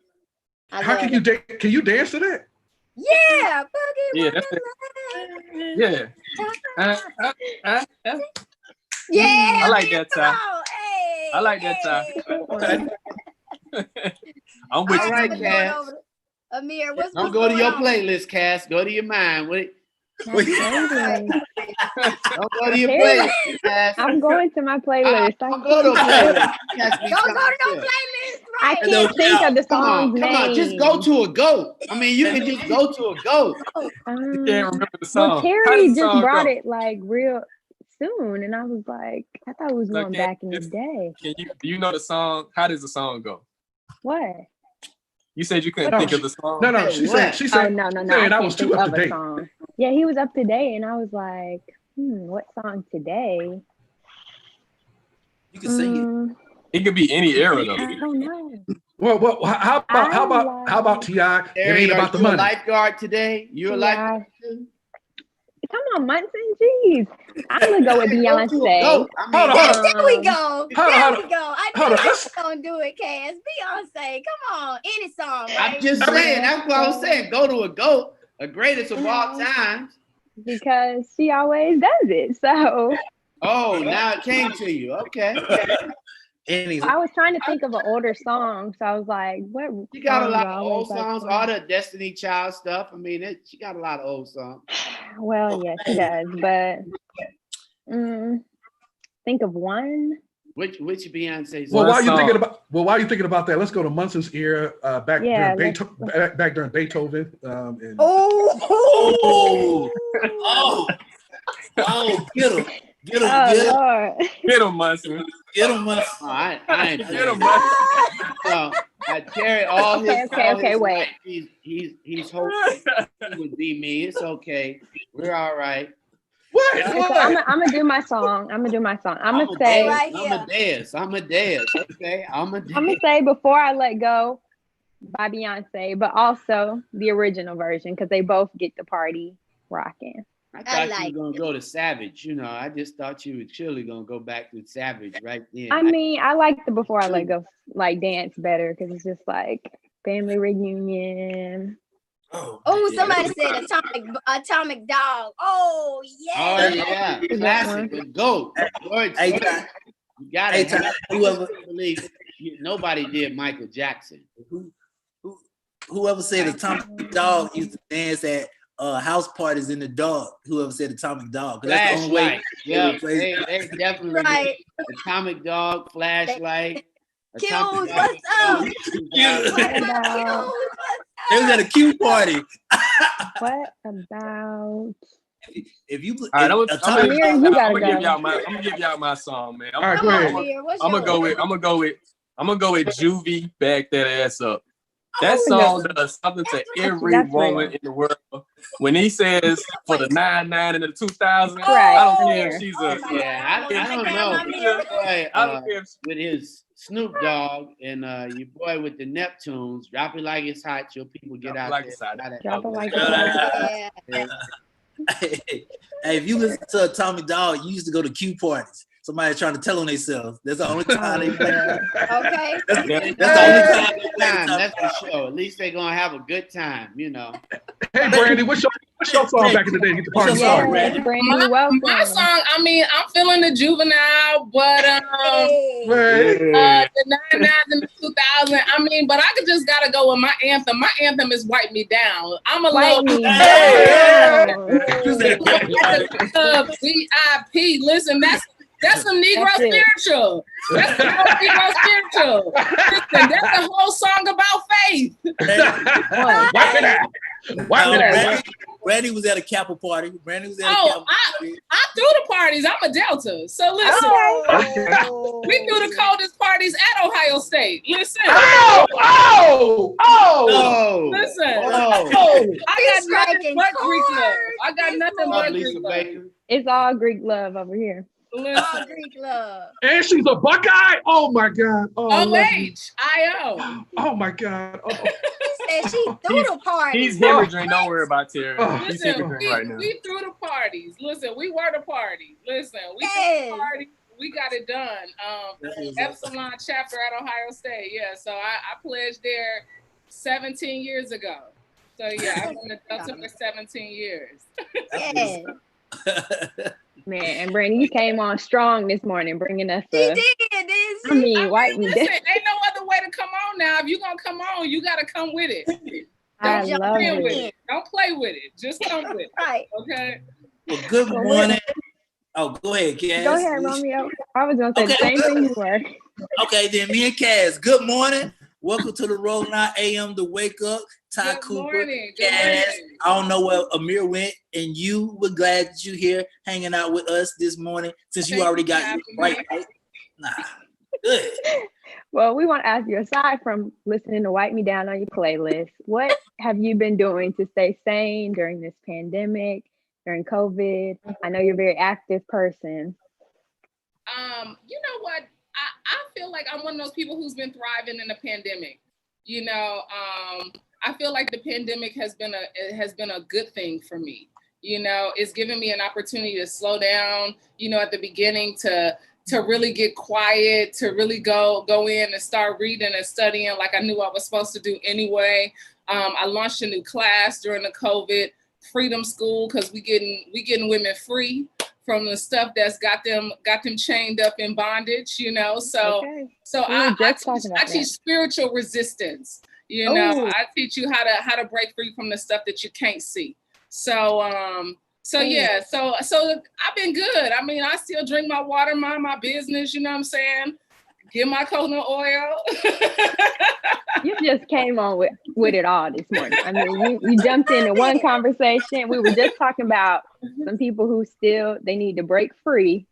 How can you can you dance to that? Yeah, Boogie Wonderland. Yeah. I like that time. Hey, I like that time. I'm with you. All right, Cass. Amir, don't go to your playlist, Cass. Go to your mind. Don't go to your playlist, Cass. I'm going to my playlist. Don't go to a playlist. Don't go to no playlist. I can't think of the song's name. Come on, just go to a goat. I mean, you can just go to a goat. You can't remember the song. Well, Terry just brought it like real soon, and I was like, I thought it was going back in the day. Do you know the song? How does the song go? What? You said you couldn't think of the song. No. She said. No. I was too up to date. Yeah, he was up to date, and I was like, what song today? You can sing it. It could be any era though. I don't know. Well, how about T.I.? It ain't about the money. A lifeguard today? You're a lifeguard too? Come on, Munson. Jeez. I'm gonna go with Beyonce. There we go. I knew you was gonna do it, Cass. Beyonce. Come on, any song. Right? I'm just saying. That's what I was saying. Go to a GOAT, a greatest of all times. Because she always does it. So. Oh, now it came to you. Okay. I was trying to think of an older song, so I was like, "What?" You got a lot of old songs, all the Destiny Child stuff. I mean, she got a lot of old songs. Well, yeah, she does, but think of one. Which Beyonce Well, song? while you're thinking about that, let's go to Munson's era back Yeah, during back during Beethoven. And Oh, get him. Lord. Get him, Munson. Get him, Munson. Oh, I ain't Get playing. him, Munson. No, Terry, all his Okay, wait. life, he's hoping he would be me. It's okay. We're all right. What? So I'm gonna do my song. I'm gonna say. I'm a dance. Okay, I'm gonna say Before I Let Go by Beyonce, but also the original version because they both get the party rocking. I thought you were gonna go to Savage. You know, I just thought you were surely gonna go back to Savage right then. I mean, I like the Before I Let Go like dance better because it's just like family reunion. Oh, somebody said Atomic Dog. Oh yeah. Oh yeah, classic. The GOAT. Hey, you gotta believe nobody did Michael Jackson. Whoever said Atomic Dog used to dance at house parties in the dark. Whoever said Atomic Dog. That's the only way. Yeah, they definitely right. Atomic Dog, Flashlight. Q's, what's up? They was at a Q party. What about? If you, all right, I'm gonna give y'all my song, man. All right, go ahead. I'm gonna go with Juvie, Back That Ass Up. That song does something to every woman in the world. When he says for the 99 and the 2000, right. I don't care if she's I don't know. I don't care if with his Snoop Dogg and your boy with the Neptunes, drop it like it's hot. Your people get out like there. it's hot. Drop it like it's hot. Hey, if you listen to Atomic Dog, you used to go to Q parties. Somebody trying to tell on themselves. That's the only time they play. Okay. That's the only time they play. That's for sure. At least they're gonna have a good time, you know. Hey, Brandy, what's your song back in the day to get the party started? Brandy, welcome. My song, I mean, I'm feeling the Juvenile, but the 99 and the 2000. I mean, but I just gotta go with my anthem. My anthem is "Wipe Me Down." I'm a Wipe little Me Down. VIP. Listen, that's some Negro spiritual. That's some Negro spiritual. Listen, that's the whole song about faith. Wipe it out. Wipe it out. Brandy was at a Kappa party. I threw the parties. I'm a Delta. So listen, we threw the coldest parties at Ohio State. Listen. Oh! Listen. I got nothing but Greek love. I got nothing but Greek love. It's all Greek love over here. All Greek love. And she's a Buckeye. Oh my God. OHIO. Oh my God. Oh. He said she threw the party. He's hemorrhaging. Don't worry about Terry. He's Listen, hemorrhaging right now. we threw the parties. Listen, we were the party. Listen, we threw the party. We got it done. Epsilon chapter at Ohio State. Yeah, so I pledged there 17 years ago. So yeah, I've been a Delta for 17 years. Yes. Man, and Brandy, you came on strong this morning, bringing us. Wipe me listen, ain't no other way to come on now. If you're gonna come on, you gotta come with it. Don't jump in with it. Don't play with it. Just come with it. Right. Okay. Well, good morning. Oh, go ahead, Cass. Go ahead, Romeo. I was gonna say the same thing you were. Okay, then me and Cass. Good morning. Welcome to the Rolling Out AM to Wake Up. Ty Cooper, Cass. I don't know where Amir went, and you were glad that you here hanging out with us this morning since you already got right. Nah, good. Well, we want to ask you, aside from listening to Wipe Me Down on your playlist, what have you been doing to stay sane during this pandemic, during COVID? I know you're a very active person. You know what? I feel like I'm one of those people who's been thriving in the pandemic. You know, I feel like the pandemic has been a good thing for me. You know, it's given me an opportunity to slow down, you know, at the beginning to really get quiet, to really go in and start reading and studying like I knew I was supposed to do anyway. I launched a new class during the COVID, Freedom School, because we getting women free from the stuff that's got them chained up in bondage, you know. So I teach spiritual resistance. You know, I teach you how to break free from the stuff that you can't see. So So yeah, so I've been good. I mean, I still drink my water, mind my business, you know what I'm saying? Get my coconut oil. You just came on with it all this morning. I mean, you jumped into one conversation. We were just talking about some people who they need to break free,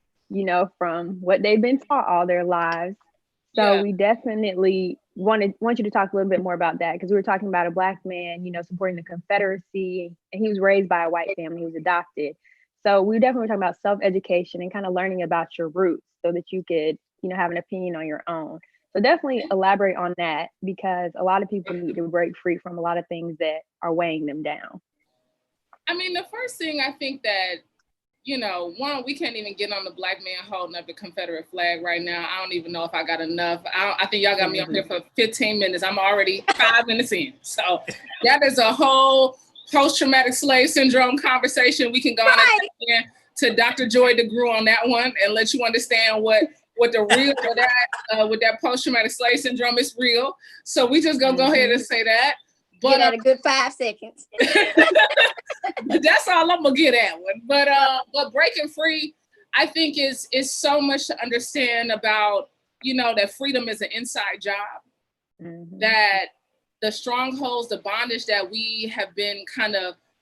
from what they've been taught all their lives. So we definitely want you to talk a little bit more about that, because we were talking about a Black man, supporting the Confederacy, and he was raised by a white family. He was adopted. So we definitely were talking about self-education and kind of learning about your roots so that you could, have an opinion on your own. So definitely elaborate on that, because a lot of people need to break free from a lot of things that are weighing them down. I mean, the first thing I think that, one, we can't even get on the Black man holding up the Confederate flag right now. I don't even know if I got enough. I think y'all got me up here for 15 minutes. I'm already 5 minutes in. So that is a whole post-traumatic slave syndrome conversation. We can go on to Dr. Joy DeGruy on that one and let you understand what the real with that post-traumatic slave syndrome is real. So we just gonna go ahead and say that. But get at a good 5 seconds. That's all I'm gonna get at one. But breaking free, I think is so much to understand about, that freedom is an inside job. That the strongholds, the bondage that we have been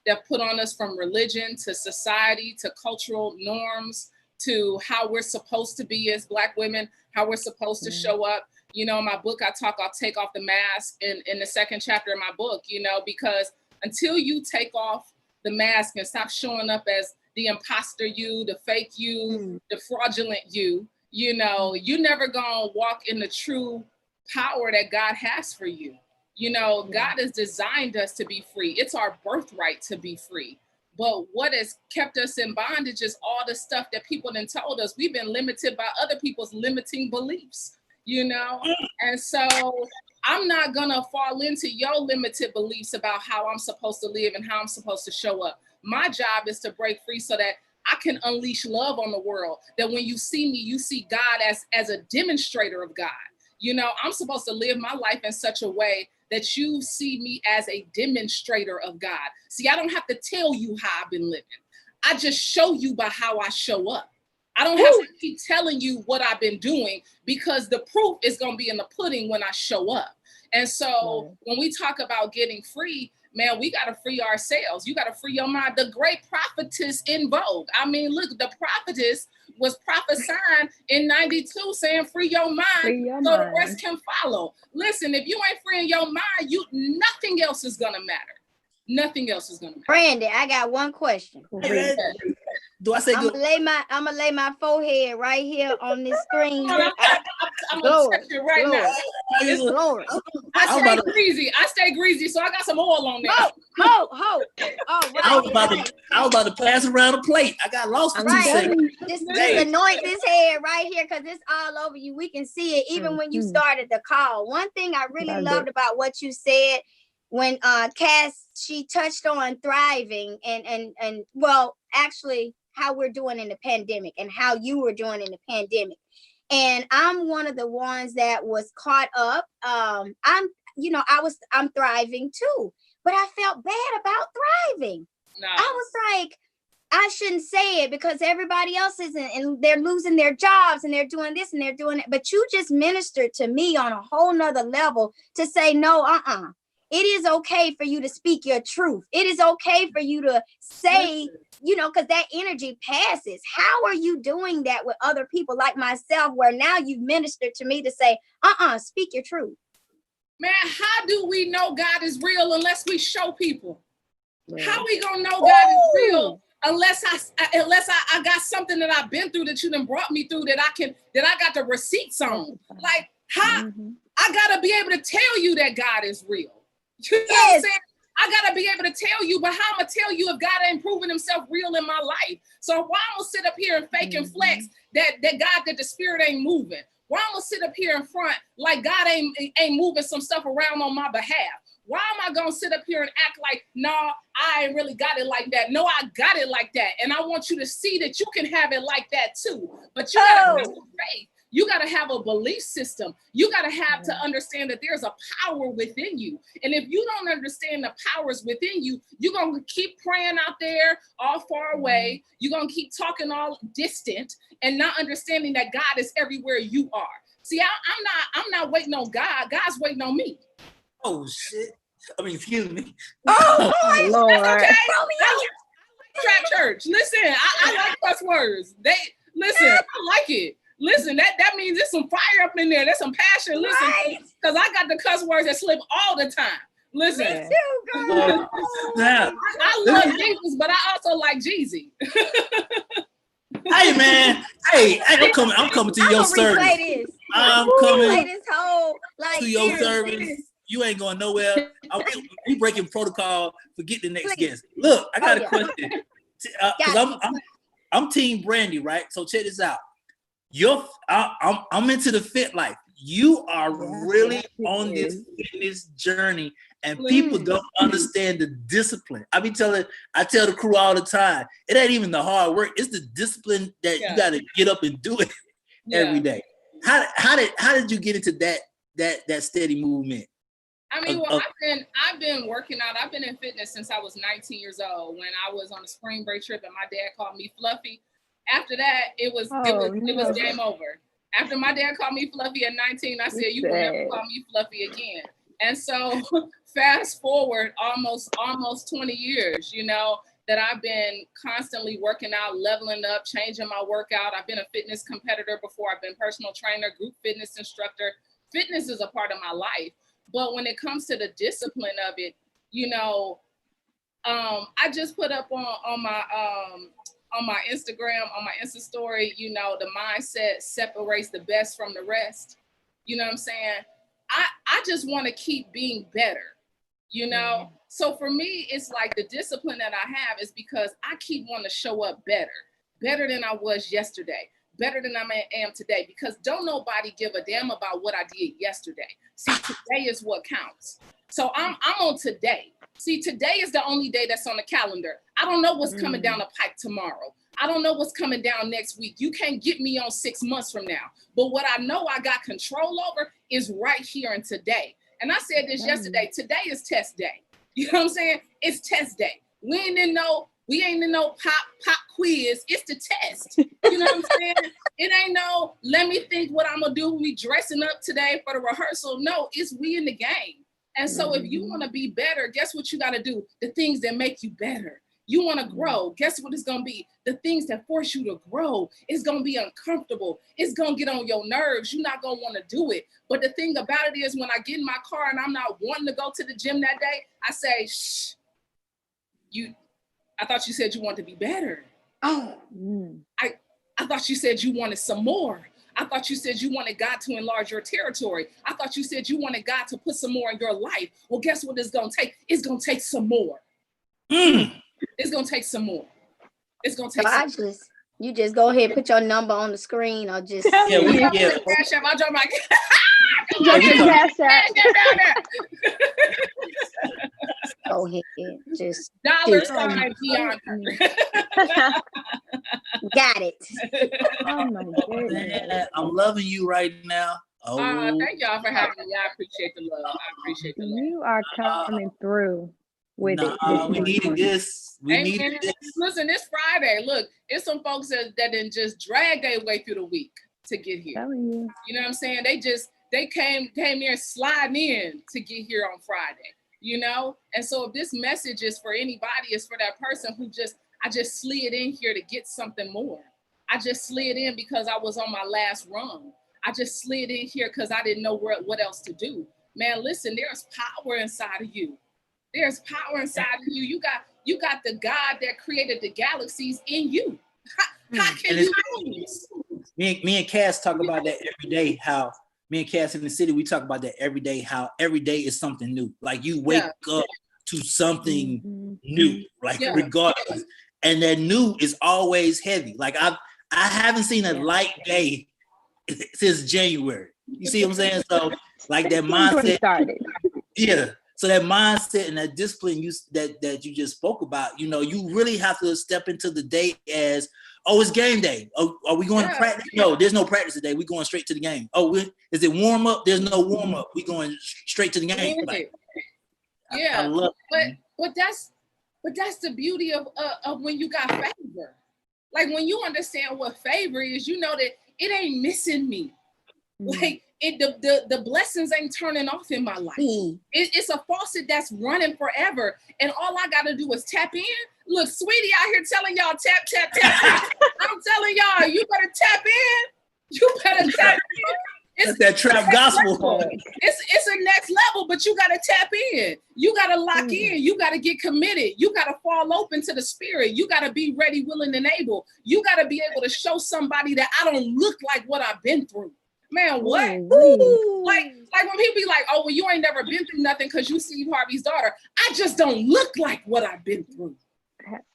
that put on us from religion to society to cultural norms to how we're supposed to be as Black women, how we're supposed to show up. In my book, I'll take off the mask in the second chapter of my book, because until you take off the mask and stop showing up as the imposter you, the fake you, the fraudulent you, you're never gonna walk in the true power that God has for you. God has designed us to be free. It's our birthright to be free. But what has kept us in bondage is all the stuff that people then told us. We've been limited by other people's limiting beliefs. And so I'm not gonna fall into your limited beliefs about how I'm supposed to live and how I'm supposed to show up. My job is to break free so that I can unleash love on the world, that when you see me, you see God as a demonstrator of God. I'm supposed to live my life in such a way that you see me as a demonstrator of God. See, I don't have to tell you how I've been living. I just show you by how I show up. I don't have to keep telling you what I've been doing, because the proof is going to be in the pudding when I show up. And so when we talk about getting free, man, we got to free ourselves. You got to free your mind. The great prophetess in vogue. I mean, look, the prophetess was prophesying in 92 saying, free your mind so the rest can follow. Listen, if you ain't freeing your mind, nothing else is going to matter. Nothing else is going to matter. Brandy, I got one question. Do I say I'm good? gonna lay my forehead right here on this screen. I'm gonna touch it right now. It's glory. I stay greasy, so I got some oil on there. Ho. Oh, right. I was about to pass around a plate. I got lost for 2 seconds. Just anoint this head right here, because it's all over you. We can see it even when you started the call. One thing I really loved about what you said when Cass, she touched on thriving and well, actually how we're doing in the pandemic and how you were doing in the pandemic. And I'm one of the ones that was caught up. I'm thriving too, but I felt bad about thriving. No. I was like, I shouldn't say it because everybody else isn't, and they're losing their jobs and they're doing this and they're doing it. But you just ministered to me on a whole nother level to say, no, it is okay for you to speak your truth. It is okay for you to say, because that energy passes. How are you doing that with other people like myself, where now you've ministered to me to say, speak your truth? Man, how do we know God is real unless we show people? How we gonna know God is real unless I got something that I've been through that you done brought me through that I got the receipts on? Like, how I gotta be able to tell you that God is real. You know what I'm saying? I gotta be able to tell you, but how I'm gonna tell you if God ain't proven himself real in my life? So why I'm gonna sit up here and fake and flex that the spirit ain't moving? Why I'm gonna sit up here in front like God ain't moving some stuff around on my behalf? Why am I gonna sit up here and act like, no, I ain't really got it like that? No, I got it like that. And I want you to see that you can have it like that too. But you gotta have some faith. You got to have a belief system. You got to have to understand that there's a power within you. And if you don't understand the powers within you, you're going to keep praying out there all far away. You're going to keep talking all distant and not understanding that God is everywhere you are. See, I'm not waiting on God. God's waiting on me. Oh, shit. I mean, excuse me. Oh, boy, Lord. that's okay. I like Trap Church. Listen, I like cuss words. I like it. Listen, that means there's some fire up in there. There's some passion. Listen, because I got the cuss words that slip all the time. Listen. Me too, girl. I love Jesus, but I also like Jeezy. Hey, man. Hey, I'm coming to your service. I'm coming to your service. You ain't going nowhere. We breaking protocol. Forget the next guest. Look, I got a question. Because I'm Team Brandy, right? So check this out. I'm into the fit life. You are really on this fitness journey, and people don't understand the discipline. I tell the crew all the time, it ain't even the hard work; it's the discipline that you got to get up and do it every day. How did you get into that steady movement? I mean, well, I've been working out. I've been in fitness since I was 19 years old. When I was on a spring break trip, and my dad called me Fluffy. After that, it was game over. After my dad called me Fluffy at 19, I said, "You will never call me Fluffy again." And so, fast forward almost 20 years, that I've been constantly working out, leveling up, changing my workout. I've been a fitness competitor before. I've been personal trainer, group fitness instructor. Fitness is a part of my life. But when it comes to the discipline of it, I just put up on my Instagram, on my Insta story, the mindset separates the best from the rest. You know what I'm saying? I just want to keep being better, So for me, it's like the discipline that I have is because I keep wanting to show up better than I was yesterday, better than I am today, because don't nobody give a damn about what I did yesterday. See, today is what counts. So I'm on today. See, today is the only day that's on the calendar. I don't know what's coming down the pipe tomorrow. I don't know what's coming down next week. You can't get me on 6 months from now. But what I know I got control over is right here and today. And I said this yesterday. Today is test day. You know what I'm saying? It's test day. We ain't in no pop quiz. It's the test. You know what I'm saying? It ain't no, let me think what I'm gonna do. We dressing up today for the rehearsal. No, it's we in the game. And so if you want to be better, guess what you got to do? The things that make you better. You want to grow. Guess what it's going to be? The things that force you to grow. It's going to be uncomfortable. It's going to get on your nerves. You're not going to want to do it. But the thing about it is when I get in my car and I'm not wanting to go to the gym that day, I say, shh, I thought you said you wanted to be better. Oh, I thought you said you wanted some more. I thought you said you wanted God to enlarge your territory. I thought you said you wanted God to put some more in your life. Well, guess what it's going to take? It's going to take some more. It's going to take some more. It's going to take you just go ahead and put your number on the screen or just. I'll drop my cash app. Go ahead. Just $sign Bianca. Got it. Oh my goodness. I'm loving you right now. Thank y'all for having me. I appreciate the love. You are coming through with it. We needed this. Needed this. Listen, this Friday, look, it's some folks that didn't just drag their way through the week to get here. You know what I'm saying? They came here sliding in to get here on Friday, And so if this message is for anybody, it's for that person who I just slid in here to get something more. I just slid in because I was on my last run. I just slid in here because I didn't know what else to do. Man, listen, there's power inside of you. There's power inside of you. You got the God that created the galaxies in you. How can you lose? Me and Cass talk about that every day, how me and Cass in the city, we talk about that every day, how every day is something new. Like you wake up to something new, regardless. And that new is always heavy. Like I haven't seen a light day since January. You see what I'm saying? So like that mindset started. Yeah. So that mindset and that discipline that you just spoke about, you really have to step into the day as, Oh, it's game day. Oh, are we going to practice? No, there's no practice today. We're going straight to the game. Oh, is it warm up? There's no warm up. We're going straight to the game. Like, yeah, I love it. But that's the beauty of when you got favor. Like when you understand what favor is, you know that it ain't missing me. Like the blessings ain't turning off in my life. It's a faucet that's running forever, and all I gotta do is tap in. Look, sweetie out here telling y'all tap, tap, tap, tap. I'm telling y'all, you better tap in. You better tap in. It's that trap gospel. It's a next level, but you gotta tap in. You gotta lock in. You gotta get committed. You gotta fall open to the spirit. You gotta be ready, willing, and able. You gotta be able to show somebody that I don't look like what I've been through. Man, what? Like when people be like, oh, well, you ain't never been through nothing because you Steve Harvey's daughter. I just don't look like what I've been through.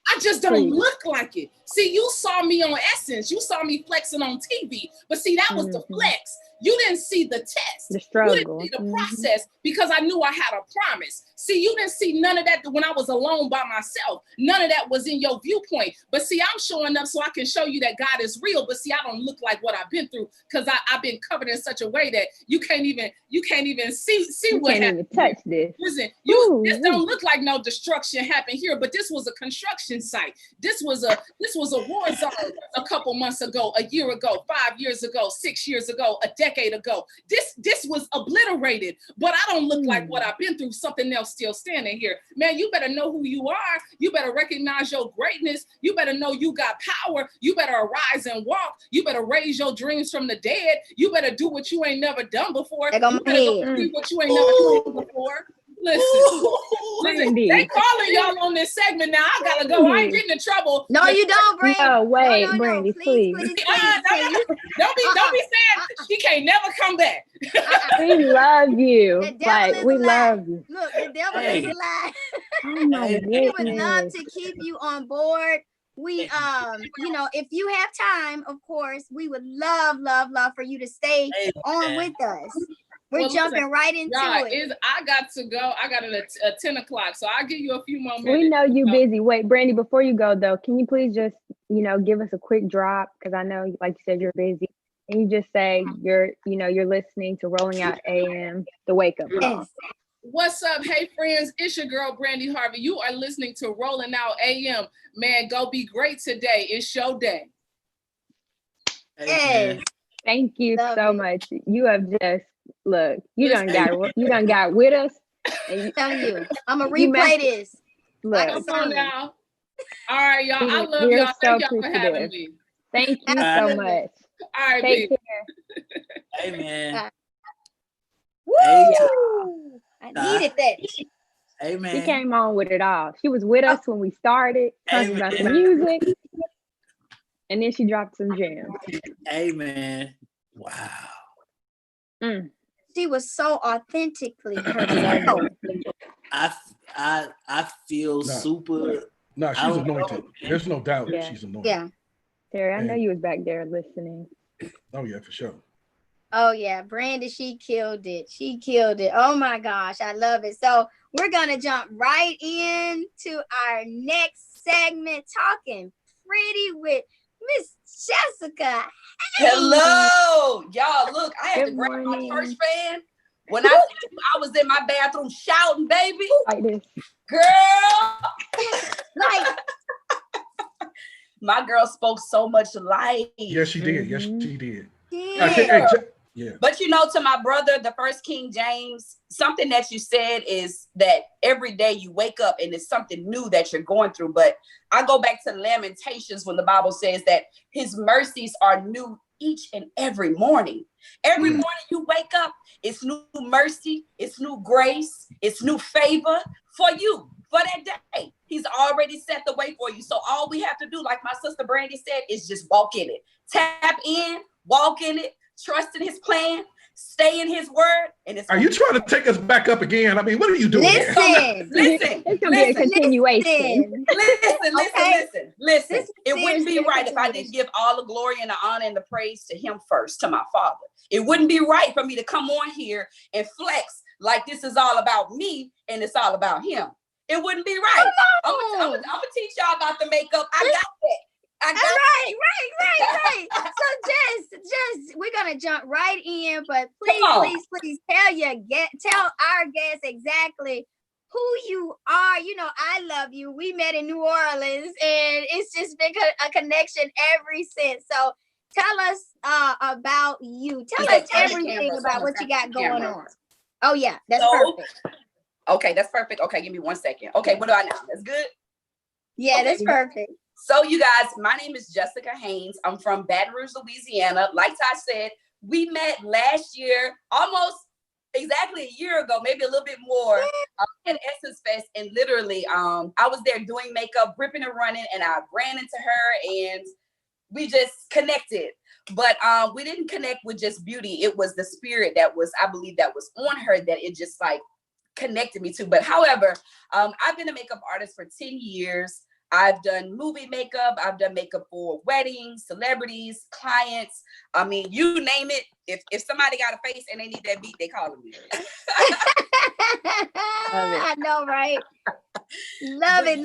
I just don't look like it. See, you saw me on Essence. You saw me flexing on TV. But see, that was the flex. You didn't see the test. The struggle. You didn't see the process because I knew I had a promise. See, you didn't see none of that when I was alone by myself. None of that was in your viewpoint. But see, I'm showing up so I can show you that God is real. But see, I don't look like what I've been through because I've been covered in such a way that you can't even see what happened. Even touch this. Listen, this don't look like no destruction happened here, but this was a construction site. This was a war zone a couple months ago, a year ago, 5 years ago, 6 years ago, a decade ago. This was obliterated, but I don't look like what I've been through. Something else still standing here. Man, you better know who you are. You better recognize your greatness. You better know you got power. You better arise and walk. You better raise your dreams from the dead. You better do what you ain't never done before. You better go see what you ain't never done before. Listen, they calling y'all on this segment now. I gotta go. I ain't getting in trouble. No, you don't, Brandy. No, wait, Brandy, please. Don't be saying she can't never come back. We love you. Like, we love you. Look, the devil is a lie. Oh my We would goodness. love to keep you on board. We, you know, if you have time, of course, we would love for you to stay on with us. We're jumping right into it. I got to go. I got it at 10 o'clock, so I'll give you a few more minutes. We know you're busy. Wait, Brandy, before you go though, can you please just, give us a quick drop? Because I know, like you said, you're busy. And you just say you're listening to Rolling Out AM, the Wake Up Call. What's up? Hey, friends, it's your girl, Brandy Harvey. You are listening to Rolling Out AM. Man, go be great today. It's your day. Yes. Thank you so much. You have just, look, you done got with us. And I'm going to replay this. Look. Come on now. All right, y'all. I love We're y'all. Thank so y'all for having me. Thank you so much. All right, Take baby. care. Hey, man. Woo! I needed that. Hey, man. She came on with it all. She was with us when we started, talking about some music. And then she dropped some jams. Hey, man. Wow. She was so authentically herself. I feel super. No, she's anointed. There's no doubt she's anointed. Yeah. Terry, I know you was back there listening. Oh yeah, for sure. Oh yeah, Brandy, she killed it. She killed it. Oh my gosh, I love it. So we're gonna jump right into our next segment, talking pretty with Miss Jessica. Hey. Hello, y'all. Look, I had to grab my church fan. When I was in my bathroom shouting, baby. Like this. Girl. Like. My girl spoke so much life. Yes, she did. Yes, she did. Yeah. But to my brother, the first King James, something that you said is that every day you wake up and it's something new that you're going through. But I go back to Lamentations when the Bible says that his mercies are new each and every morning. Every morning you wake up, it's new mercy, it's new grace, it's new favor for you. For that day, he's already set the way for you. So all we have to do, like my sister Brandy said, is just walk in it. Tap in, walk in it, trust in his plan, stay in his word. And it's. Are you trying to take us back up again? I mean, what are you doing? Listen. It's gonna be a continuation. Listen. It wouldn't be right if I didn't give all the glory and the honor and the praise to him first, to my Father. It wouldn't be right for me to come on here and flex like this is all about me and it's all about him. It wouldn't be right. I'm gonna teach y'all about the makeup. I got that. Right. So just we're gonna jump right in, but please tell our guests exactly who you are. You know, I love you. We met in New Orleans, and it's just been a connection ever since. So tell us about you. Tell us everything about what you got going on. Oh yeah, that's perfect. Okay, that's perfect. Okay, give me 1 second. Okay, what do I know? That's good? Yeah, okay. That's perfect. So you guys, my name is Jessica Haynes. I'm from Baton Rouge, Louisiana. Like Ty said, we met last year, almost exactly a year ago, maybe a little bit more, at Essence Fest. And literally, I was there doing makeup, ripping and running, and I ran into her and we just connected. But we didn't connect with just beauty. It was the spirit that was, I believe, that was on her that it just like connected me to. But however, I've been a makeup artist for 10 years. I've done movie makeup. I've done makeup for weddings, celebrities, clients. I mean, you name it. If somebody got a face and they need that beat, they calling me. I know, right? Love it.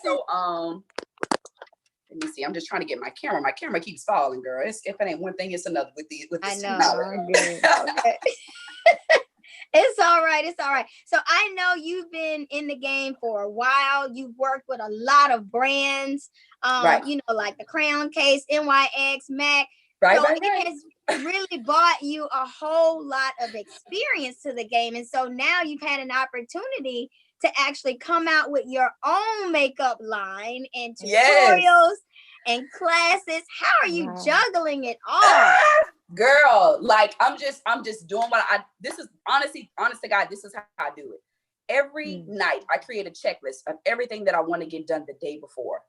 So let me see. I'm just trying to get my camera. My camera keeps falling, girl. If it ain't one thing, it's another with this. I know. Okay. It's all right. So I know you've been in the game for a while. You've worked with a lot of brands, you know, like the Crown Case, NYX, MAC. It has really bought you a whole lot of experience to the game. And so now you've had an opportunity to actually come out with your own makeup line and tutorials and classes. How are you juggling it all? Girl, like I'm just doing this is honest to God, this is how I do it. Every night I create a checklist of everything that I want to get done the day before.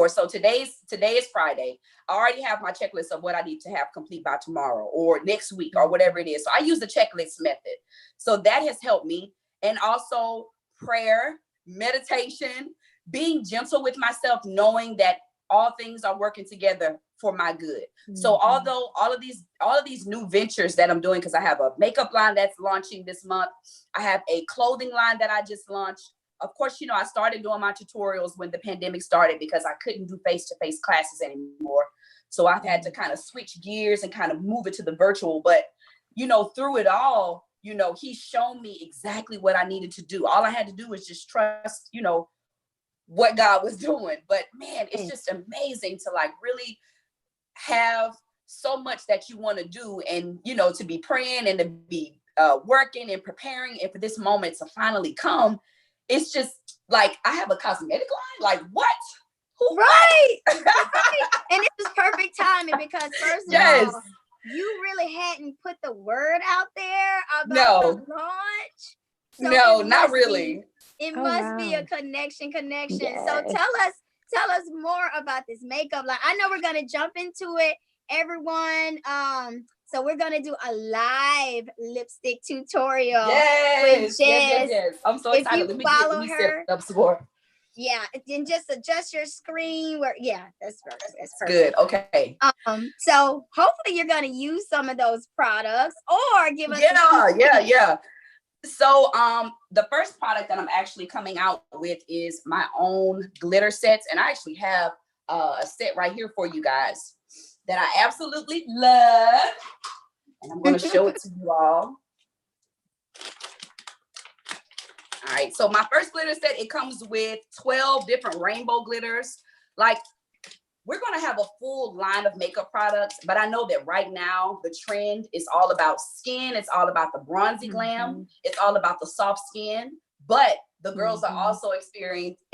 So today is Friday. I already have my checklist of what I need to have complete by tomorrow or next week or whatever it is. So I use the checklist method. So that has helped me. And also prayer, meditation, being gentle with myself, knowing that all things are working together for my good. So although all of these new ventures that I'm doing, because I have a makeup line that's launching this month, I have a clothing line that I just launched. Of course, you know, I started doing my tutorials when the pandemic started because I couldn't do face-to-face classes anymore. So I've had to kind of switch gears and kind of move it to the virtual. But, you know, through it all, you know, he's shown me exactly what I needed to do. All I had to do was just trust, you know, what God was doing. But man, it's just amazing to like really have so much that you want to do and, you know, to be praying and to be working and preparing and for this moment to finally come. It's just like, I have a cosmetic line. Like what? Right. And it was perfect timing because first of all, you really hadn't put the word out there about the launch. So not really. It must be a connection. Yes. So tell us more about this makeup line. I know we're gonna jump into it, everyone. So we're gonna do a live lipstick tutorial. Yes. I'm so excited. If you follow her, and just adjust your screen. That's perfect. That's perfect. Good. Okay. So hopefully you're gonna use some of those products or give us. Yeah. So the first product that I'm actually coming out with is my own glitter sets, and I actually have a set right here for you guys that I absolutely love, and I'm going to show it to you all. All right, so my first glitter set, it comes with 12 different rainbow glitters. Like, we're going to have a full line of makeup products, but I know that right now the trend is all about skin. It's all about the bronzy glam. It's all about the soft skin, but the girls are also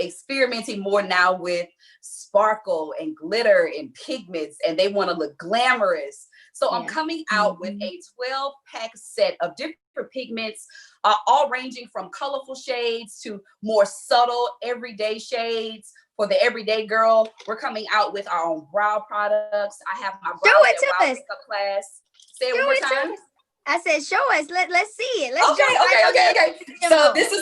experimenting more now with sparkle and glitter and pigments, and they want to look glamorous. So I'm coming out with a 12-pack set of different pigments, all ranging from colorful shades to more subtle everyday shades. For the everyday girl, we're coming out with our own brow products. I have my brow makeup class. Say it one more time. I said, show us. Let's see it. Okay. So this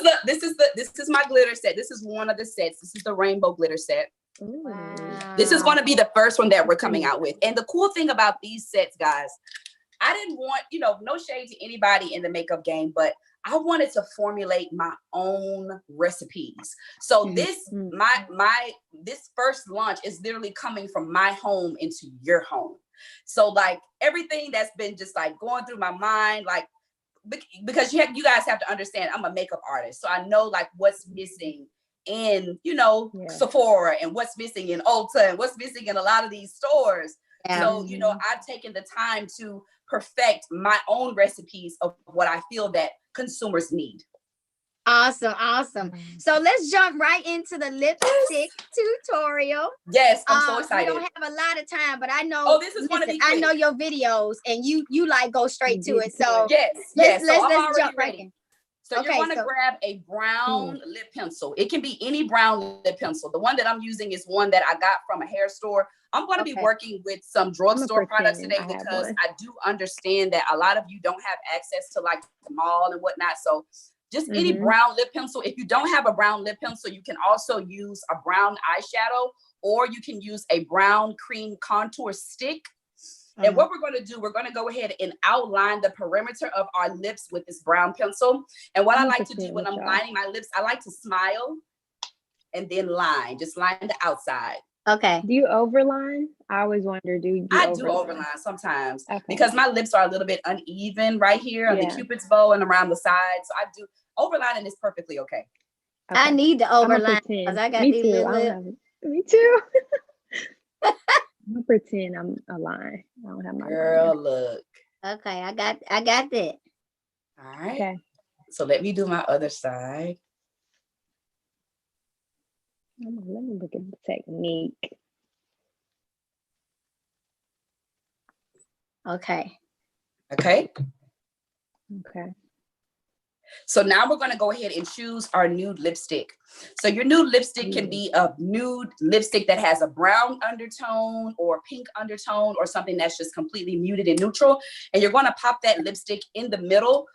is my glitter set. This is one of the sets. This is the rainbow glitter set. Wow. This is going to be the first one that we're coming out with. And the cool thing about these sets, guys, I didn't want, no shade to anybody in the makeup game, but I wanted to formulate my own recipes. So this this first launch is literally coming from my home into your home. So like everything that's been just like going through my mind, like because you guys have to understand, I'm a makeup artist, so I know like what's missing in Sephora and what's missing in Ulta and what's missing in a lot of these stores. So I've taken the time to perfect my own recipes of what I feel that consumers need. Awesome. So let's jump right into the lipstick tutorial. Yes, I'm so excited. We don't have a lot of time, but I know. Oh, this is gonna be quick. I know your videos, and you like go straight to it. So let's jump right in. So you're going to grab a brown lip pencil. It can be any brown lip pencil. The one that I'm using is one that I got from a hair store. I'm going to be working with some drugstore products today because I do understand that a lot of you don't have access to like the mall and whatnot. So just any brown lip pencil. If you don't have a brown lip pencil, you can also use a brown eyeshadow, or you can use a brown cream contour stick. And what we're going to do, we're going to go ahead and outline the perimeter of our lips with this brown pencil. And what I like to do when I'm lining my lips, I like to smile and then line, just line the outside. Okay. Do you overline? I always wonder, do overline sometimes because my lips are a little bit uneven right here on the Cupid's bow and around the side. So I do overlining is perfectly okay. I need to overline because I got these little lips. Me too. I'm gonna pretend I'm a line. I don't have my girl. Look. Okay, I got that. All right. Okay. So let me do my other side. Let me look at the technique. Okay. Okay. Okay. So now we're going to go ahead and choose our nude lipstick. So your nude lipstick can be a nude lipstick that has a brown undertone or pink undertone or something that's just completely muted and neutral. And you're going to pop that lipstick in the middle,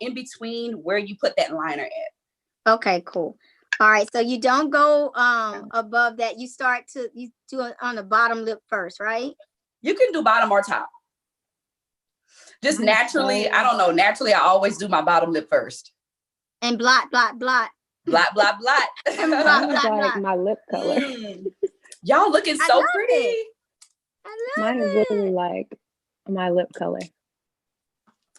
in between where you put that liner at. Okay, cool. All right. So you don't go above that. You do it on the bottom lip first, right? You can do bottom or top. Just naturally, I don't know. Naturally, I always do my bottom lip first. And blot. Blot, blot, blot. And blot, blot, like my lip color. Y'all looking so pretty. I love Mine is literally like my lip color.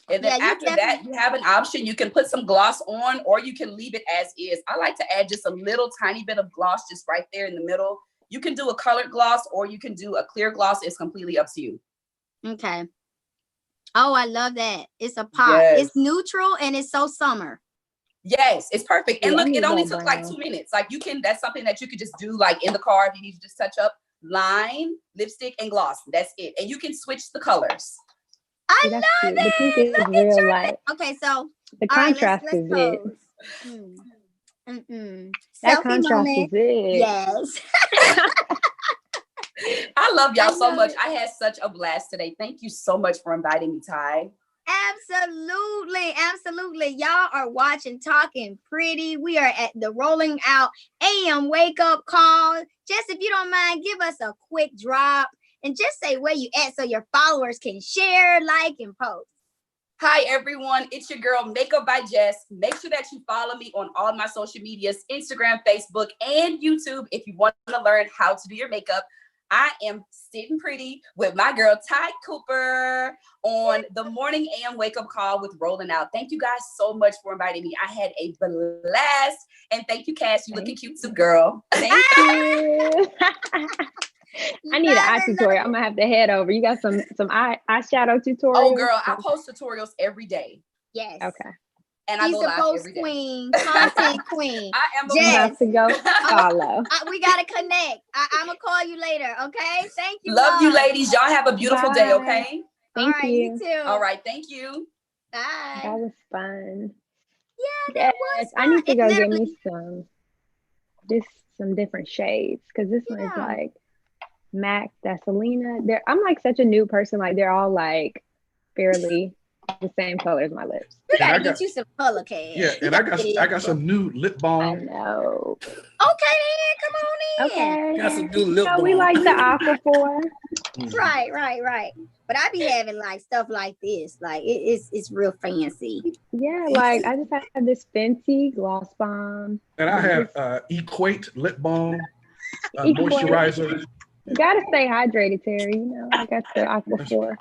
And then after that, you have an option. You can put some gloss on, or you can leave it as is. I like to add just a little tiny bit of gloss just right there in the middle. You can do a colored gloss, or you can do a clear gloss. It's completely up to you. Okay. Oh, I love that. It's a pop. Yes. It's neutral and it's so summer. Yes, it's perfect. And look, it only took like 2 minutes. Like that's something that you could just do like in the car if you need to just touch up. Line, lipstick, and gloss. That's it. And you can switch the colors. I love it. The pink is real light. Okay, so the contrast is it. That contrast is it. Yes. I love y'all so much. I had such a blast today. Thank you so much for inviting me, Ty. Absolutely. Y'all are watching Talking Pretty. We are at the Rolling Out AM Wake Up Call. Just if you don't mind, give us a quick drop and just say where you at so your followers can share, like, and post. Hi, everyone. It's your girl, Makeup by Jess. Make sure that you follow me on all my social medias, Instagram, Facebook, and YouTube if you want to learn how to do your makeup. I am sitting pretty with my girl, Ty Cooper, on the morning AM wake up call with Rolling Out. Thank you guys so much for inviting me. I had a blast. And thank you, Cass. You looking cute too, girl. Thank you. I need an eye tutorial. I'm going to have to head over. You got some eyeshadow tutorials? Oh, girl, I post tutorials every day. Yes. Okay. And I go live every day. Queen, content queen. I am about to go follow. We gotta connect. I'm gonna call you later. Okay. Thank you. Love you, ladies. Y'all have a beautiful day. Okay. Thank you. You too. All right. Thank you. Bye. That was fun. Yeah, that was fun. I need to go get me some different shades because this one is like MAC, that's Selena. I'm like such a new person. Like they're all like fairly the same color as my lips. You And I gotta got- get you some color, Cash. Yeah, and I got some new lip I balm. know. Okay, then come on in. Okay. Got some new lip So we balm. like the Aquaphor. Right. But I be having like stuff like this. Like it's real fancy. Yeah, like I just had this Fenty gloss balm. And I have Equate lip balm, Equate. moisturizer. You gotta stay hydrated, Terry. You know, I got the Aquaphor.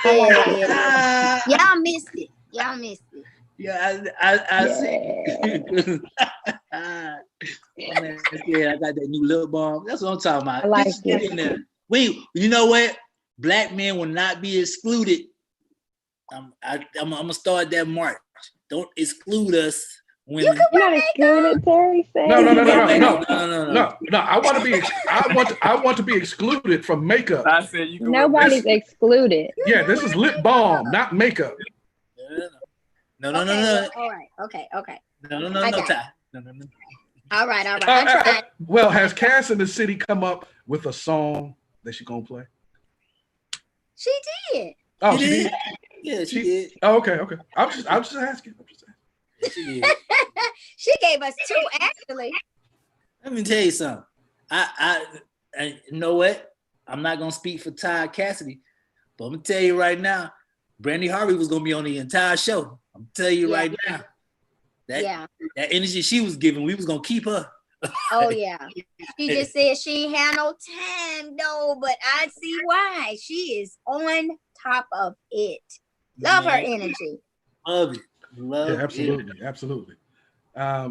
Yeah. Y'all missed it. Yeah, I see. Man, yeah, I got that new lip balm. That's what I'm talking about. I like Just get it. in there. You know what? Black men will not be excluded. I'm gonna start that march. Don't exclude us, women. You're not excluded, Terry. Say. No. No. I want to be excluded from makeup. I said you can Nobody's excluded. Yeah, this is lip balm, not makeup. No. All right. Okay. No, I got Ty. No. All right. I'm trying. Well, has Cass in the City come up with a song that she gonna play? She did. Oh, she did. Yeah, she did. Oh, okay. I'm just asking. She did. She gave us 2 actually. Let me tell you something. I you know what? I'm not gonna speak for Ty Cassidy, but I'm gonna tell you right now, Brandy Harvey was gonna be on the entire show. I'm telling you right now. That energy she was giving, we was gonna keep her. Oh yeah. She just said she ain't had no time though, but I see why. She is on top of it. Love her energy. Love it. Love Absolutely.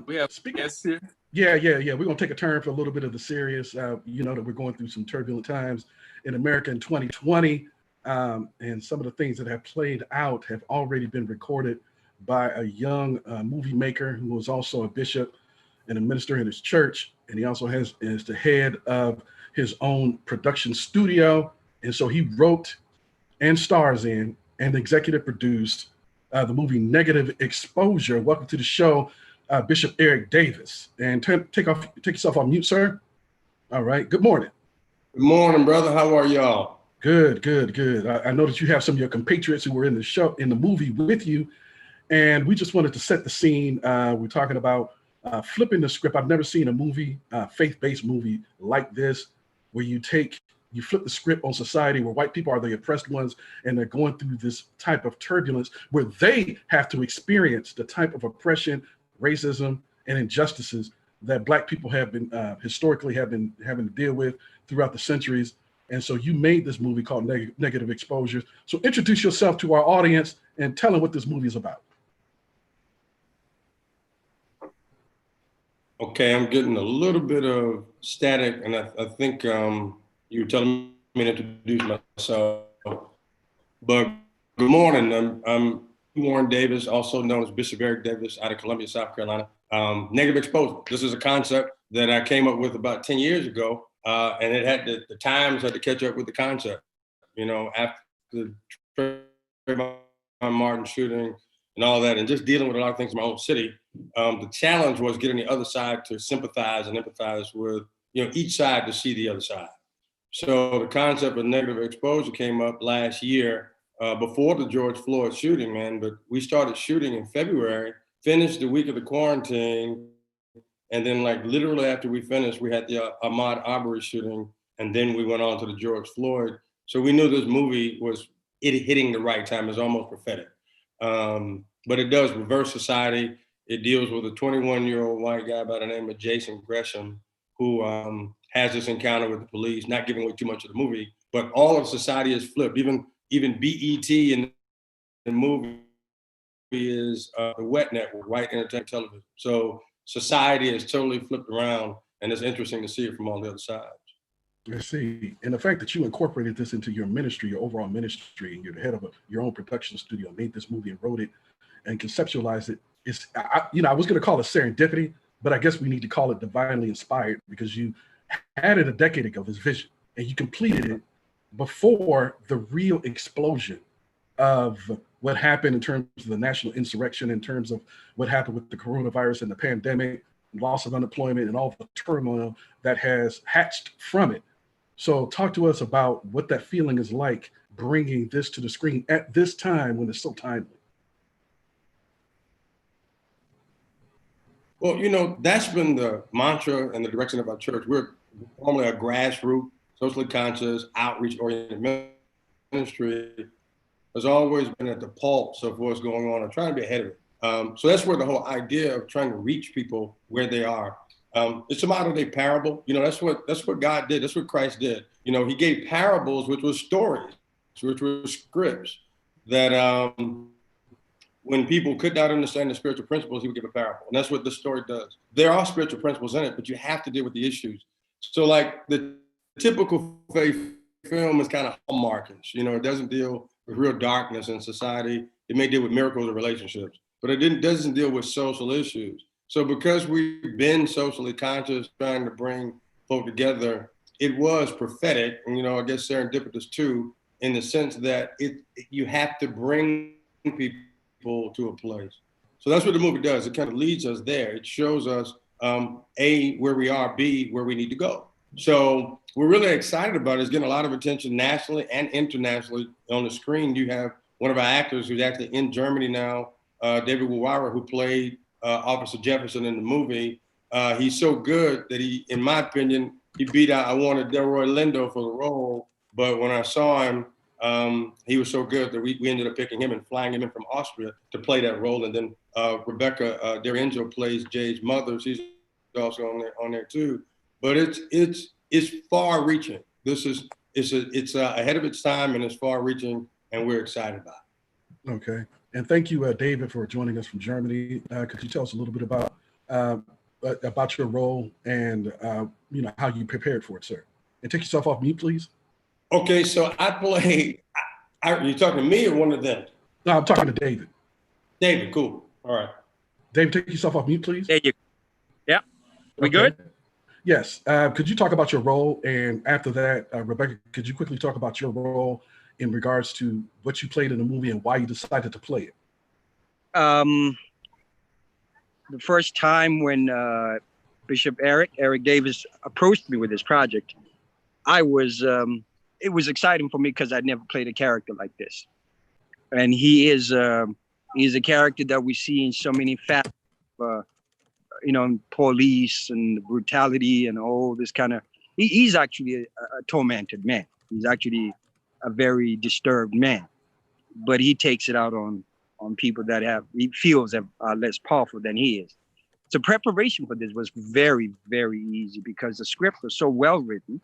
We have guests here. Yeah. We're gonna take a turn for a little bit of the serious. You know that we're going through some turbulent times in America in 2020, and some of the things that have played out have already been recorded by a young movie maker who was also a bishop and a minister in his church, and he also is the head of his own production studio, and so he wrote and stars in and executive produced the movie Negative Exposure. Welcome to the show, Bishop Eric Davis. And take yourself off mute, sir. All right. Good morning. Good morning, brother. How are y'all? Good. I know that you have some of your compatriots who were in the movie with you, and we just wanted to set the scene. We're talking about flipping the script. I've never seen a movie, faith-based movie like this, where you flip the script on society, where white people are the oppressed ones, and they're going through this type of turbulence where they have to experience the type of oppression, racism, and injustices that Black people have been historically have been having to deal with throughout the centuries. And so you made this movie called Negative Exposure. So introduce yourself to our audience and tell them what this movie is about. Okay, I'm getting a little bit of static, and I think you were telling me to introduce myself. But good morning. I'm Warren Davis, also known as Bishop Eric Davis, out of Columbia, South Carolina. Negative exposure. This is a concept that I came up with about 10 years ago, and it had the times had to catch up with the concept. You know, after the Trayvon Martin shooting and all that, and just dealing with a lot of things in my own city. The challenge was getting the other side to sympathize and empathize with, each side to see the other side. So the concept of negative exposure came up last year before the George Floyd shooting, man. But we started shooting in February, finished the week of the quarantine, and then like literally after we finished, we had the Ahmaud Arbery shooting, and then we went on to the George Floyd. So we knew this movie was hitting the right time. It's almost prophetic. But it does reverse society. It deals with a 21-year-old white guy by the name of Jason Gresham, who has this encounter with the police, not giving away too much of the movie, but all of society is flipped. Even BET in the movie is the WET network, White Entertainment Television. So society is totally flipped around, and it's interesting to see it from all the other sides. Let's see. And the fact that you incorporated this into your ministry, your overall ministry, and you're the head of your own production studio, made this movie and wrote it and conceptualized it. I was going to call it serendipity, but I guess we need to call it divinely inspired, because you had it a decade ago, this vision, and you completed it before the real explosion of what happened in terms of the national insurrection, in terms of what happened with the coronavirus and the pandemic, loss of unemployment, and all the turmoil that has hatched from it. So talk to us about what that feeling is like bringing this to the screen at this time when it's so timely? Well, you know, that's been the mantra and the direction of our church. We're normally a grassroots, socially conscious, outreach-oriented ministry. Has always been at the pulse of what's going on and trying to be ahead of it. So that's where the whole idea of trying to reach people where they are. It's a modern day parable. You know, that's what God did. That's what Christ did. You know, he gave parables, which was stories, which were scripts that when people could not understand the spiritual principles, he would give a parable. And that's what the story does. There are spiritual principles in it, but you have to deal with the issues. So like the typical faith film is kind of hallmarkish. You know, it doesn't deal with real darkness in society. It may deal with miracles or relationships, but it doesn't deal with social issues. So because we've been socially conscious, trying to bring folk together, it was prophetic, and, you know, I guess serendipitous too, in the sense that you have to bring people to a place. So that's what the movie does. It kind of leads us there. It shows us, A, where we are, B, where we need to go. So we're really excited about it. It's getting a lot of attention nationally and internationally. On the screen, you have one of our actors who's actually in Germany now, David Wawara, who played Officer Jefferson in the movie. He's so good that he, in my opinion, he beat out, I wanted Delroy Lindo for the role, but when I saw him, he was so good that we ended up picking him and flying him in from Austria to play that role. And then Rebecca D'Angelo plays Jay's mother. She's also on there too. But it's far-reaching. It's ahead of its time, and it's far-reaching, and we're excited about it. Okay, and thank you, David, for joining us from Germany. Could you tell us a little bit about your role and you know, how you prepared for it, sir? And take yourself off mute, please. Okay, so I play. You talking to me or one of them? No, I'm talking to David. David, cool. All right. David, take yourself off mute, please. There you go. Yeah. We good? Yes. Could you talk about your role? And after that, Rebecca, could you quickly talk about your role in regards to what you played in the movie and why you decided to play it? The first time when Bishop Eric Davis approached me with this project, it was exciting for me because I'd never played a character like this. And he's a character that we see in so many facets, you know, police and brutality and all this kind of, he's actually a tormented man. He's actually a very disturbed man, but he takes it out on people that he feels are less powerful than he is. So preparation for this was very, very easy because the script was so well written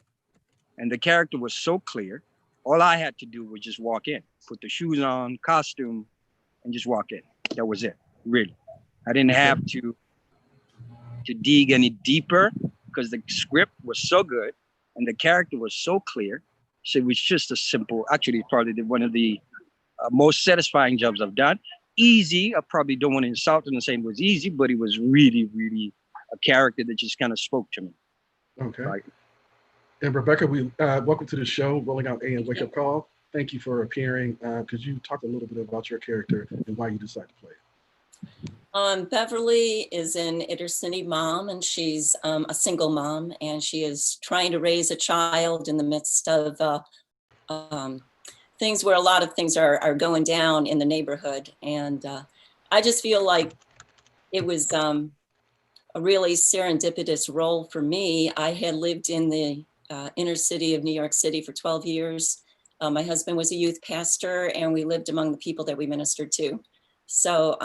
and the character was so clear. All I had to do was just walk in, put the shoes on, costume, and just walk in. That was it, really. I didn't have to dig any deeper because the script was so good and the character was so clear. So it was just a simple, actually probably one of the most satisfying jobs I've done. Easy, I probably don't want to insult him and say it was easy, but it was really, really a character that just kind of spoke to me. Okay. Right. And Rebecca, welcome to the show, Rolling Out AM Wake Up Call. Thank you for appearing. Could you talk a little bit about your character and why you decided to play it? Beverly is an inner city mom, and she's a single mom, and she is trying to raise a child in the midst of things where a lot of things are going down in the neighborhood. And I just feel like it was a really serendipitous role for me. I had lived in the inner city of New York City for 12 years. My husband was a youth pastor, and we lived among the people that we ministered to. So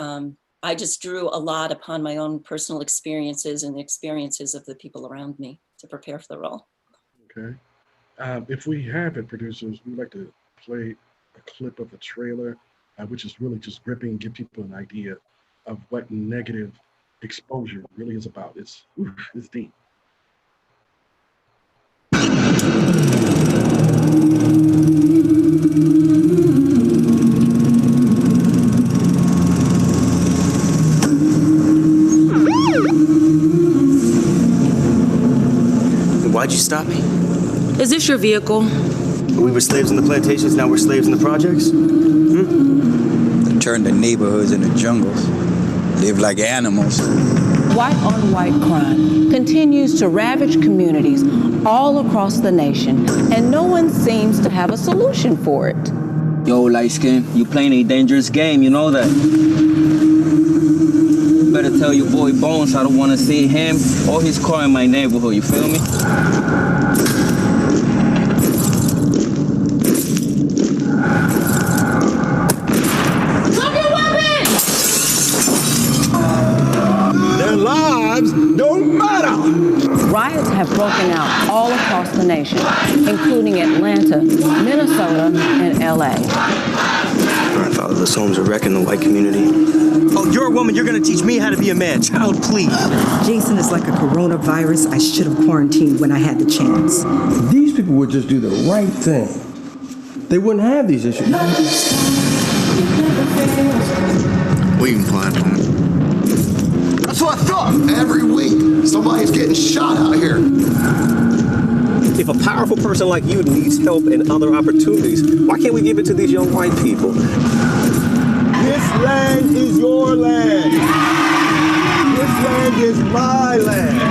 I just drew a lot upon my own personal experiences and the experiences of the people around me to prepare for the role. Okay. If we have it, producers, we'd like to play a clip of the trailer, which is really just gripping, give people an idea of what negative exposure really is about. It's deep. Why'd you stop me? Is this your vehicle? We were slaves in the plantations, now we're slaves in the projects? Turned the neighborhoods into jungles. Live like animals. White-on-white crime continues to ravage communities all across the nation, and no one seems to have a solution for it. Yo, light skin, you playing a dangerous game, you know that. Better tell your boy Bones I don't want to see him or his car in my neighborhood, you feel me? Their lives don't matter. Riots have broken out all across the nation, including Atlanta, Minnesota, and LA. Grandfatherless homes are wrecking the white community. Oh, you're a woman. You're going to teach me how to be a man. Child, please. Jason is like a coronavirus. I should have quarantined when I had the chance. These people would just do the right thing. They wouldn't have these issues. We can plan on it. That's what I thought. Every week, somebody's getting shot out here. If a powerful person like you needs help and other opportunities, why can't we give it to these young white people? This land is your land. This land is my land.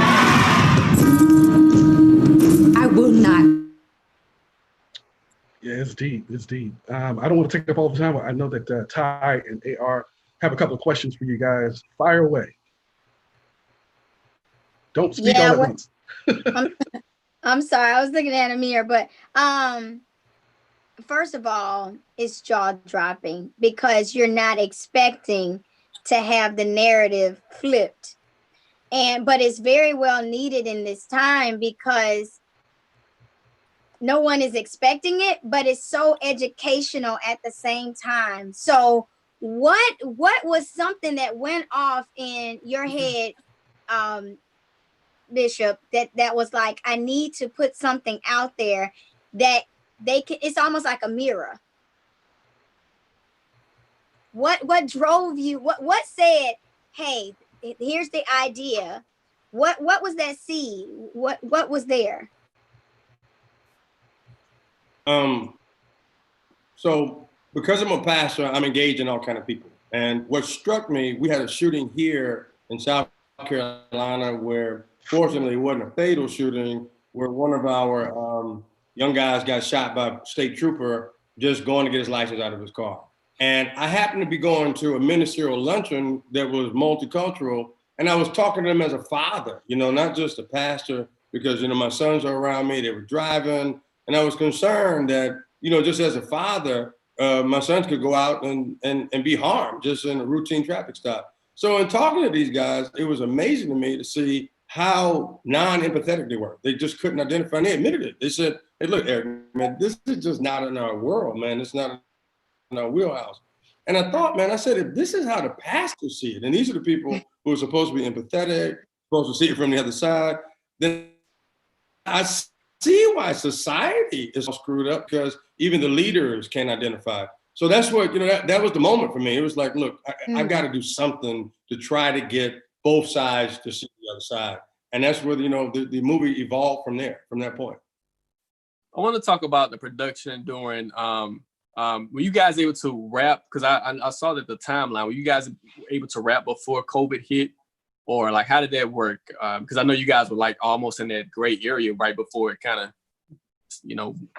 I will not. Yeah, it's deep. It's deep. I don't want to take up all the time, but I know that Ty and AR have a couple of questions for you guys. Fire away. Don't speak all at once. I'm sorry, I was looking at a mirror, but first of all, it's jaw dropping because you're not expecting to have the narrative flipped. But it's very well needed in this time because no one is expecting it, but it's so educational at the same time. So what was something that went off in your head, Bishop, that was like, I need to put something out there that they can, it's almost like a mirror. What drove you? What said, hey, here's the idea? What was that seed? What was there? So because I'm a pastor, I'm engaged in all kind of people. And what struck me, we had a shooting here in South Carolina where fortunately it wasn't a fatal shooting, where one of our young guys got shot by a state trooper just going to get his license out of his car. And I happened to be going to a ministerial luncheon that was multicultural. And I was talking to them as a father, not just a pastor, because, my sons are around me, they were driving. And I was concerned that, just as a father, my sons could go out and be harmed just in a routine traffic stop. So in talking to these guys, it was amazing to me to see how non-empathetic they were. They just couldn't identify, and they admitted it. They said, hey, look, Eric, man, this is just not in our world, man. It's not in our wheelhouse. And I thought, man, I said, if this is how the pastors see it, and these are the people who are supposed to be empathetic, supposed to see it from the other side, then I see why society is screwed up, because even the leaders can't identify. So that's what, that was the moment for me. It was like, look, I've got to do something to try to get both sides to see the other side. And that's where, the movie evolved from there, from that point. I want to talk about the production during, were you guys able to rap? Because I saw that the timeline, were you guys able to rap before COVID hit? Or like, how did that work? Because I know you guys were like almost in that gray area right before it kind of,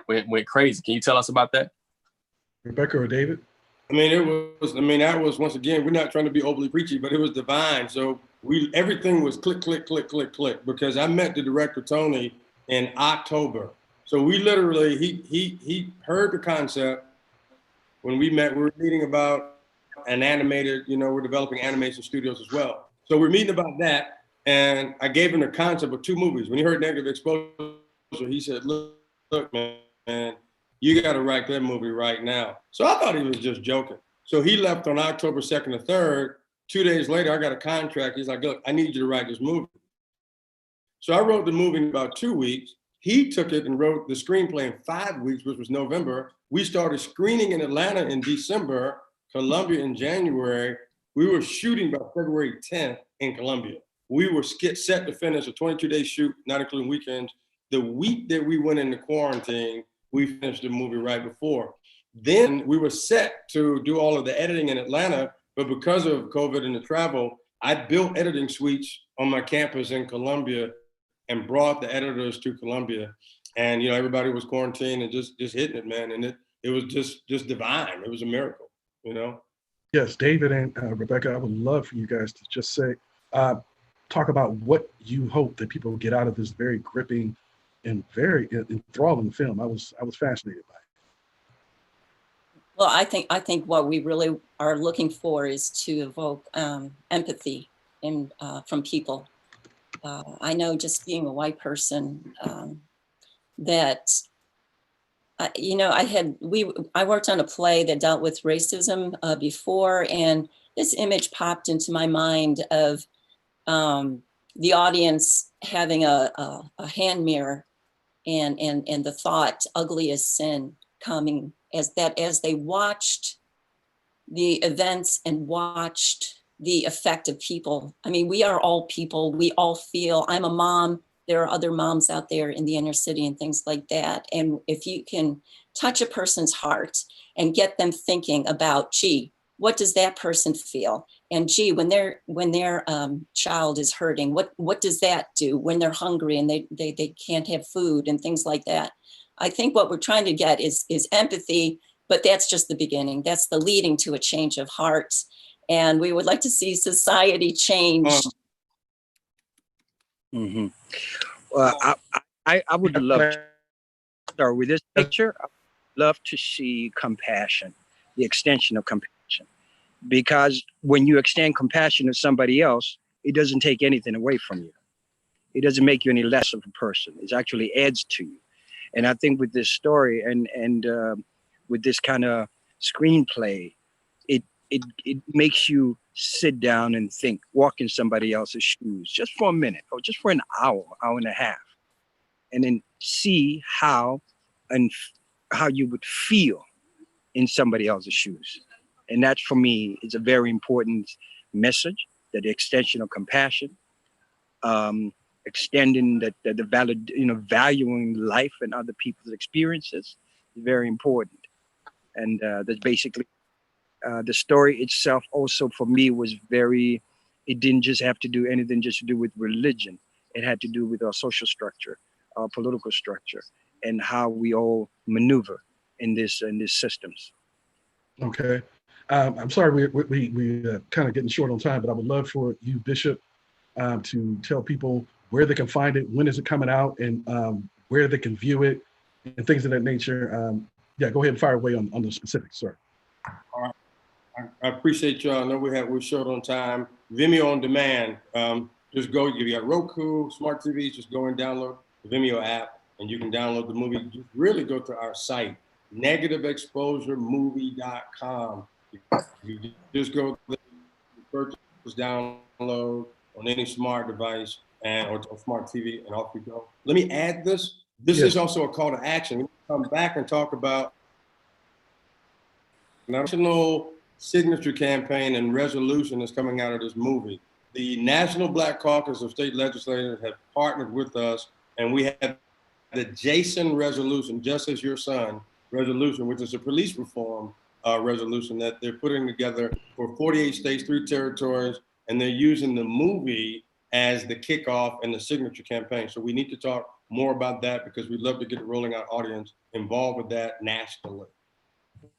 went crazy. Can you tell us about that? Rebecca or David? That was, once again, we're not trying to be overly preachy, but it was divine. So everything was click, click, click, click, click, because I met the director, Tony, in October. So we literally, he heard the concept. When we met, we were meeting about an animated, we're developing animation studios as well. So we're meeting about that. And I gave him the concept of 2 movies. When he heard Negative Exposure, he said, look, man, you got to write that movie right now. So I thought he was just joking. So he left on October 2nd or 3rd. 2 days later, I got a contract. He's like, look, I need you to write this movie. So I wrote the movie in about 2 weeks. He took it and wrote the screenplay in 5 weeks, which was November. We started screening in Atlanta in December, Columbia in January. We were shooting by February 10th in Columbia. We were set to finish a 22-day shoot, not including weekends. The week that we went into quarantine, we finished the movie right before. Then we were set to do all of the editing in Atlanta, but because of COVID and the travel, I built editing suites on my campus in Columbia and brought the editors to Columbia. And, everybody was quarantined and just hitting it, man. And it was just divine. It was a miracle, you know? Yes, David and Rebecca, I would love for you guys to just say, talk about what you hope that people get out of this very gripping and very enthralling film. I was fascinated by it. Well, I think what we really are looking for is to evoke empathy from people. I know, just being a white person, that I worked on a play that dealt with racism before, and this image popped into my mind of the audience having a hand mirror and the thought, ugly as sin, coming as they watched the events and watched the effect of people. I mean, we are all people. We all feel. I'm a mom. There are other moms out there in the inner city and things like that. And if you can touch a person's heart and get them thinking about, gee, what does that person feel? And gee, when their child is hurting, what does that do when they're hungry and they can't have food and things like that? I think what we're trying to get is empathy, but that's just the beginning. That's the leading to a change of heart. And we would like to see society change. Mm-hmm. Well, I would love to start with this picture. I would love to see compassion, the extension of compassion. Because when you extend compassion to somebody else, it doesn't take anything away from you. It doesn't make you any less of a person. It actually adds to you. And I think with this story and with this kind of screenplay, it makes you sit down and think, walk in somebody else's shoes just for a minute or just for an hour and a half, and then see how you would feel in somebody else's shoes. And that, for me, is a very important message, that the extension of compassion, extending the valid, valuing life and other people's experiences is very important. And that's basically the story itself. Also, for me, was it didn't just have to do anything just to do with religion. It had to do with our social structure, our political structure, and how we all maneuver in these systems. Okay. I'm sorry, we kind of getting short on time, but I would love for you, Bishop, to tell people where they can find it, when is it coming out, and where they can view it, and things of that nature. Yeah, go ahead and fire away on the specifics, sir. All right. I appreciate y'all. I know we're short on time. Vimeo on demand. Just go, if you got Roku, smart TVs, just go and download the Vimeo app, and you can download the movie. Just really go to our site, negativeexposuremovie.com. You just go there, purchase, download on any smart device or smart TV, and off we go. Let me add this. This is also a call to action. We come back and talk about national signature campaign and resolution that's coming out of this movie. The National Black Caucus of State Legislators have partnered with us, and we have the Jason resolution, just as your son resolution, which is a police reform resolution that they're putting together for 48 states, 3 territories, and they're using the movie as the kickoff and the signature campaign. So we need to talk more about that, because we'd love to get a rolling out audience involved with that nationally.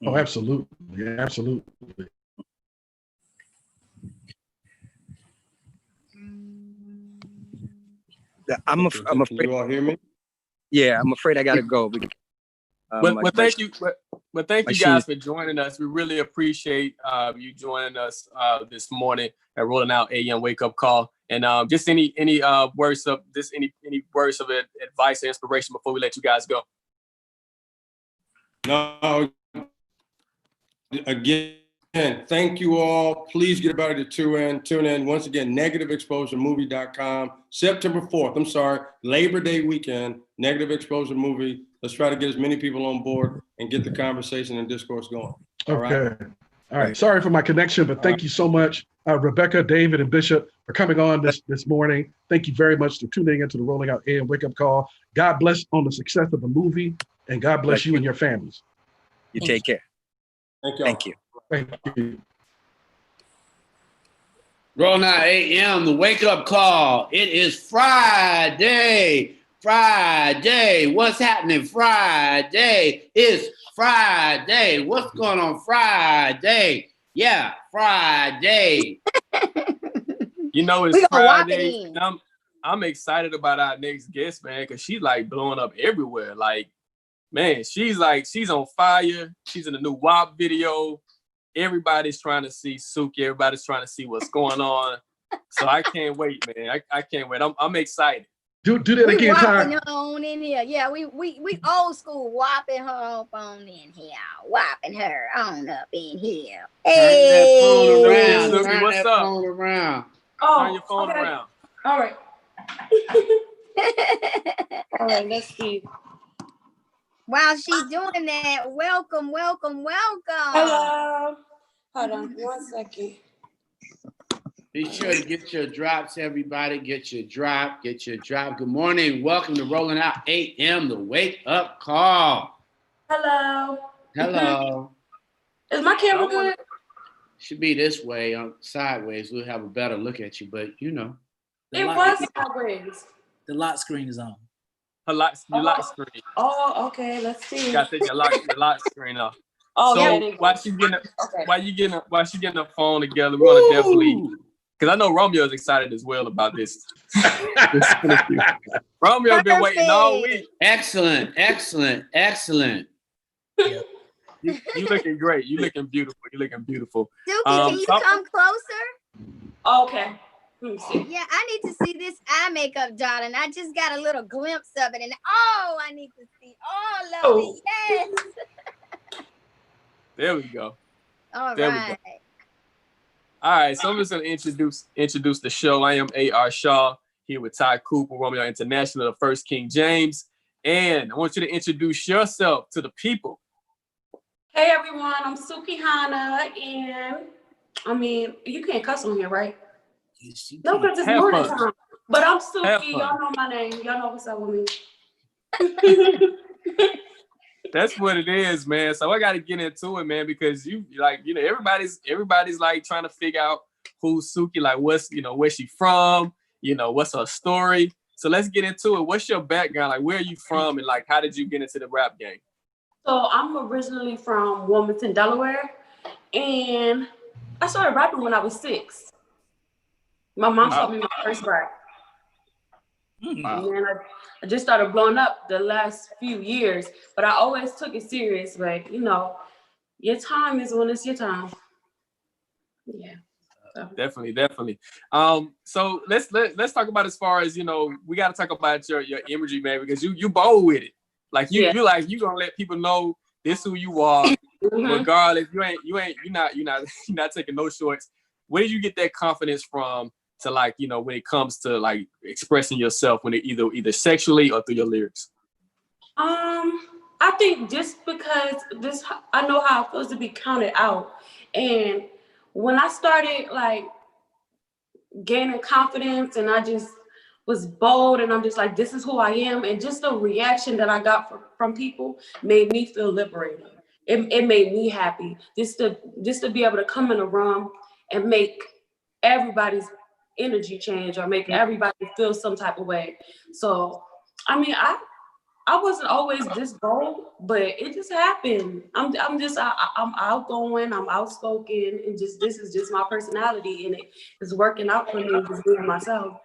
Oh, absolutely, absolutely. I'm afraid. Can you all hear me? Yeah, I'm afraid I gotta go. Thank you guys for joining us. We really appreciate you joining us this morning at Rolling Out AM Wake Up Call. And just any words of advice or inspiration before we let you guys go. No, again, thank you all. Please get everybody to tune in. Once again, negativeexposuremovie.com. September 4th, Labor Day weekend, Negative Exposure Movie. Let's try to get as many people on board and get the conversation and discourse going. Okay. All right. Sorry for my connection, but thank you so much, Rebecca, David, and Bishop, for coming on this morning. Thank you very much for tuning into the Rolling Out AM Wake Up Call. God bless on the success of the movie, and God bless you and your families. You take care. Thank you. Thank you. Thank you. Rolling Out AM, the Wake Up Call. It is Friday. Friday. What's happening Friday? It's Friday. What's going on Friday? Yeah, Friday. You know, it's Friday. I'm excited about our next guest, man, because she's like blowing up everywhere. Like, man, she's on fire. She's in a new WAP video. Everybody's trying to see Suki. Everybody's trying to see what's going on. So I can't wait, man. I can't wait. I'm excited. Do that again, Ty. On in here. Yeah, we old school whopping her up on in here. Whopping her on up in here. Hey, Turn that phone around. Turn What's that up? phone around. Oh, turn your phone around. All right. All right, let's see. While she's doing that, welcome. Hello. Hold on 1 second. Be sure to get your drops, everybody. Get your drop. Good morning. Welcome to Rolling Out 8 a.m. the Wake Up Call. Hello. Is my camera good? Should be this way, sideways. We'll have a better look at you, but you know. It was sideways. The lock screen is on. Your lock screen. Oh, okay. Let's see. You gotta take your lock screen off. Oh, so yeah, while she's getting her phone together, we're gonna definitely, because I know Romeo is excited as well about this. Romeo been waiting all week. Excellent. You looking great. You looking beautiful. Suki, can you come closer? Okay. Let me see. Yeah, I need to see this eye makeup, darling. I just got a little glimpse of it, and I need to see all of it. Yes. There we go. All right. All right, so I'm just gonna introduce the show. I am A.R. Shaw here with Ty Cooper, Romeo International, the First King James, and I want you to introduce yourself to the people. Hey everyone, I'm Suki Hana, and I mean you can't cuss on here, right? No, because it's morning time. But I'm Suki. Y'all know my name. Y'all know what's up with me. That's what it is, man. So I got to get into it, man, because everybody's like trying to figure out who's Suki, like where's she from, what's her story. So let's get into it. What's your background? Like, where are you from, and like, how did you get into the rap game? So I'm originally from Wilmington, Delaware, and I started rapping when I was 6. My mom taught me my first rap. Wow. And then I just started blowing up the last few years, but I always took it serious. Like, your time is when it's your time. Yeah. Definitely. So let's talk about, as far as, we got to talk about your imagery, man, because you bold with it. Like you're gonna let people know this who you are, regardless. You're not taking no shorts. Where did you get that confidence from? To like, when it comes to like expressing yourself, when it either sexually or through your lyrics? I think just because I know how it feels to be counted out. And when I started like gaining confidence and I just was bold and I'm just like, this is who I am. And just the reaction that I got from people made me feel liberated. It made me happy just to be able to come in a room and make everybody's energy change or make everybody feel some type of way. So I mean, I wasn't always this bold, but it just happened. I'm outgoing, I'm outspoken, and this is just my personality, and it is working out for me, just being myself.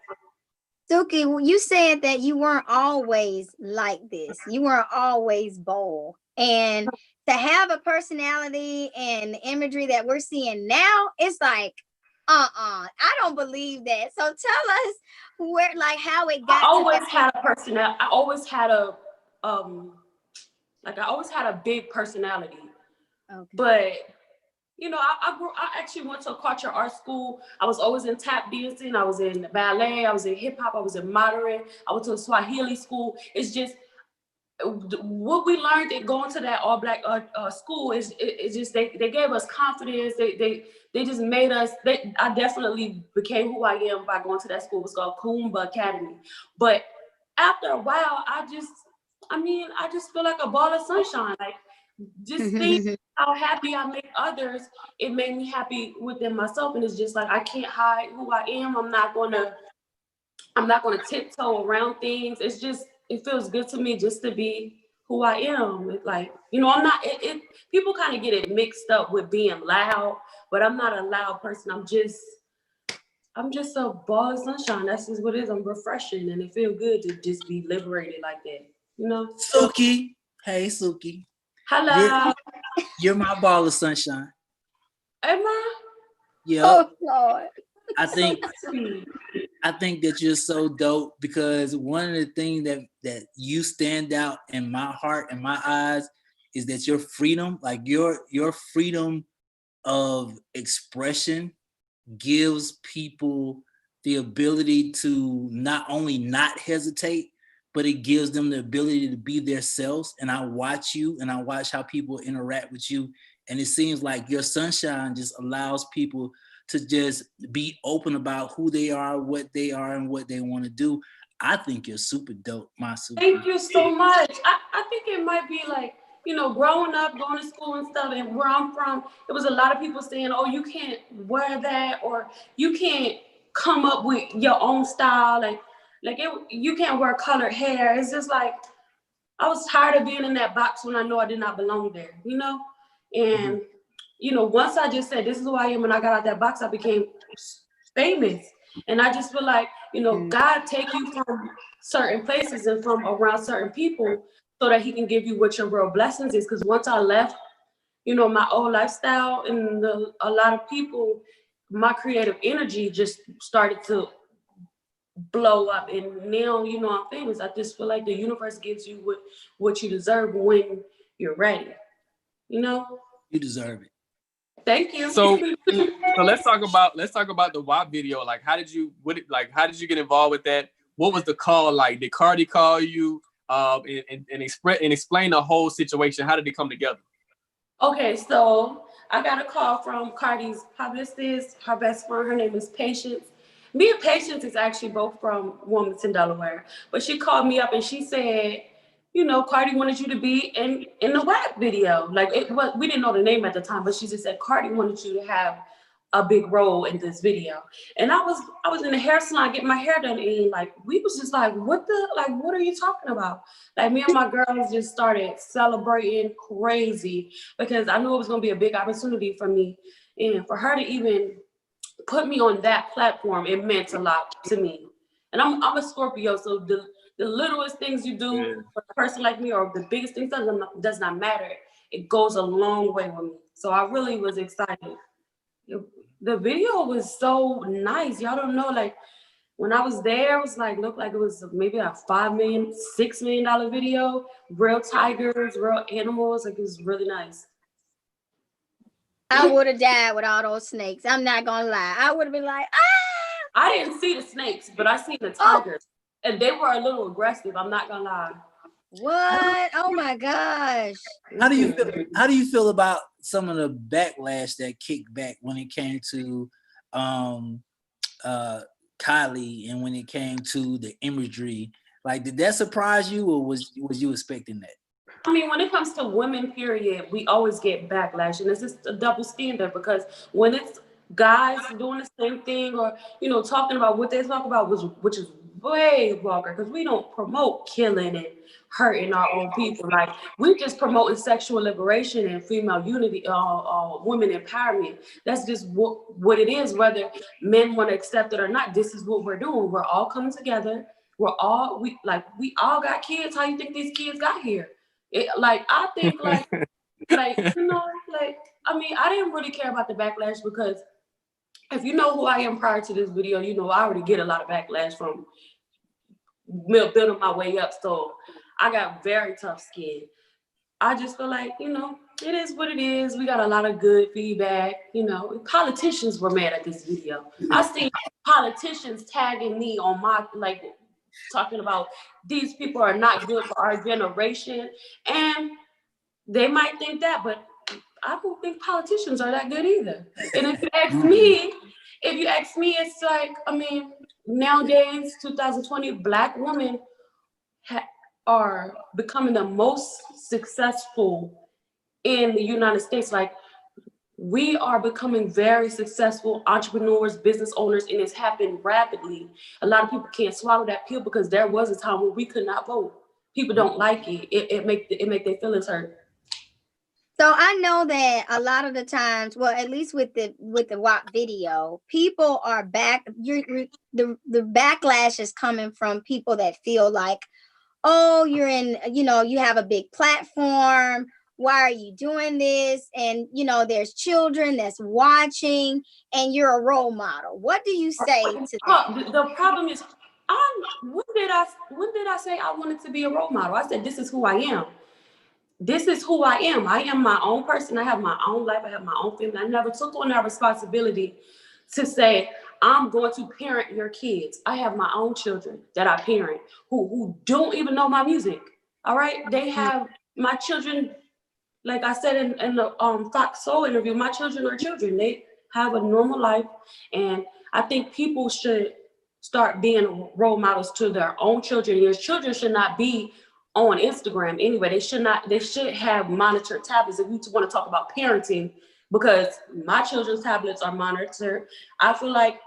Suki, you said that you weren't always like this. You weren't always bold, and to have a personality and the imagery that we're seeing now, it's like, I don't believe that. So tell us how it got. I always had a personality. I always had a big personality. Okay. But I actually went to a culture art school. I was always in tap dancing. I was in ballet. I was in hip hop. I was in modern. I went to a Swahili school. It's just what we learned at going to that all black school is just they gave us confidence. They just made us. I definitely became who I am by going to that school. It was called Kumba Academy. But after a while, I just feel like a ball of sunshine. Like just think how happy I make others. It made me happy within myself, and it's just like I can't hide who I am. I'm not gonna tiptoe around things. It's just it feels good to me just to be who I am. It, like, you know, I'm not, people kind of get it mixed up with being loud, but I'm not a loud person. I'm just a ball of sunshine. That's just what it is. I'm refreshing, and it feels good to just be liberated like that, you know? Suki. Hey, Suki. Hello. You're my ball of sunshine. Am I? Yep. Oh, Lord. I think that you're so dope because one of the things that you stand out in my heart and my eyes is that your freedom, like your freedom of expression gives people the ability to not only not hesitate, but it gives them the ability to be themselves. And I watch you and I watch how people interact with you. And it seems like your sunshine just allows people to just be open about who they are, what they are, and what they want to do. I think you're super dope, my super. Thank you so much. I think it might be like, you know, growing up, going to school and stuff, and where I'm from, there was a lot of people saying, oh, you can't wear that, or you can't come up with your own style. You can't wear colored hair. It's just like, I was tired of being in that box when I know I did not belong there, you know? And, you know, once I just said, this is who I am, and I got out that box, I became famous. And I just feel like, you know, God take you from certain places and from around certain people so that he can give you what your real blessings is. Because once I left, you know, my old lifestyle and a lot of people, my creative energy just started to blow up. And now, you know, I'm famous. I just feel like the universe gives you what you deserve when you're ready. You know? You deserve it. Thank you. So let's talk about the WAP video. Like, how did you get involved with that? What was the call like? Did Cardi call you and explain the whole situation? How did it come together? Okay, so I got a call from Cardi's publicist, her best friend. Her name is Patience. Me and Patience is actually both from Wilmington, Delaware. But she called me up and she said, you know, Cardi wanted you to be in the WAP video. Like, we didn't know the name at the time, but she just said Cardi wanted you to have a big role in this video. And I was in the hair salon getting my hair done, and like we was just like, what are you talking about? Like, me and my girls just started celebrating crazy because I knew it was gonna be a big opportunity for me. And for her to even put me on that platform, it meant a lot to me. And I'm a Scorpio, so the littlest things you do for a person like me, or the biggest things does not matter. It goes a long way with me. So I really was excited. The video was so nice. Y'all don't know, like when I was there, it was like, looked like it was maybe a $5 million, $6 million video, real tigers, real animals. Like, it was really nice. I would have died with all those snakes. I'm not gonna lie. I would have been like, ah! I didn't see the snakes, but I seen the tigers. And they were a little aggressive, I'm not gonna lie. What? Oh my gosh. How do you feel about some of the backlash that kicked back when it came to Kylie and when it came to the imagery? Like, did that surprise you, or was you expecting that? I mean, when it comes to women, period, we always get backlash, and it's just a double standard because when it's guys doing the same thing, or, you know, talking about what they talk about, which is way vulgar, because we don't promote killing and hurting our own people. Like, we just promoting sexual liberation and female unity, women empowerment. That's just what it is, whether men want to accept it or not. This is what we're doing. We're all coming together. We all got kids. How you think these kids got here? I think you know, like, I mean, I didn't really care about the backlash because if you know who I am prior to this video, you know, I already get a lot of backlash from building my way up. So I got very tough skin. I just feel like, you know, it is what it is. We got a lot of good feedback. You know, politicians were mad at this video. I seen politicians tagging me on my, like, talking about these people are not good for our generation. And they might think that, but I don't think politicians are that good either. And if you ask me, it's like, I mean, nowadays, 2020, Black women are becoming the most successful in the United States. Like, we are becoming very successful entrepreneurs, business owners, and it's happened rapidly. A lot of people can't swallow that pill because there was a time when we could not vote. People don't like it. It make their feelings hurt. So I know that a lot of the times, well, at least with the WAP video, people are the backlash is coming from people that feel like, oh, you're in, you have a big platform. Why are you doing this? And there's children that's watching, and you're a role model. What do you say to that? The problem is, when did I say I wanted to be a role model? I said, this is who I am. This is who I am. I am my own person. I have my own life. I have my own family. I never took on that responsibility to say, I'm going to parent your kids. I have my own children that I parent who don't even know my music. All right. They have my children, like I said in the Fox Soul interview, my children are children. They have a normal life. And I think people should start being role models to their own children. Your children should not be on Instagram anyway. They should have monitored tablets. If we want to talk about parenting, because my children's tablets are monitored. I feel like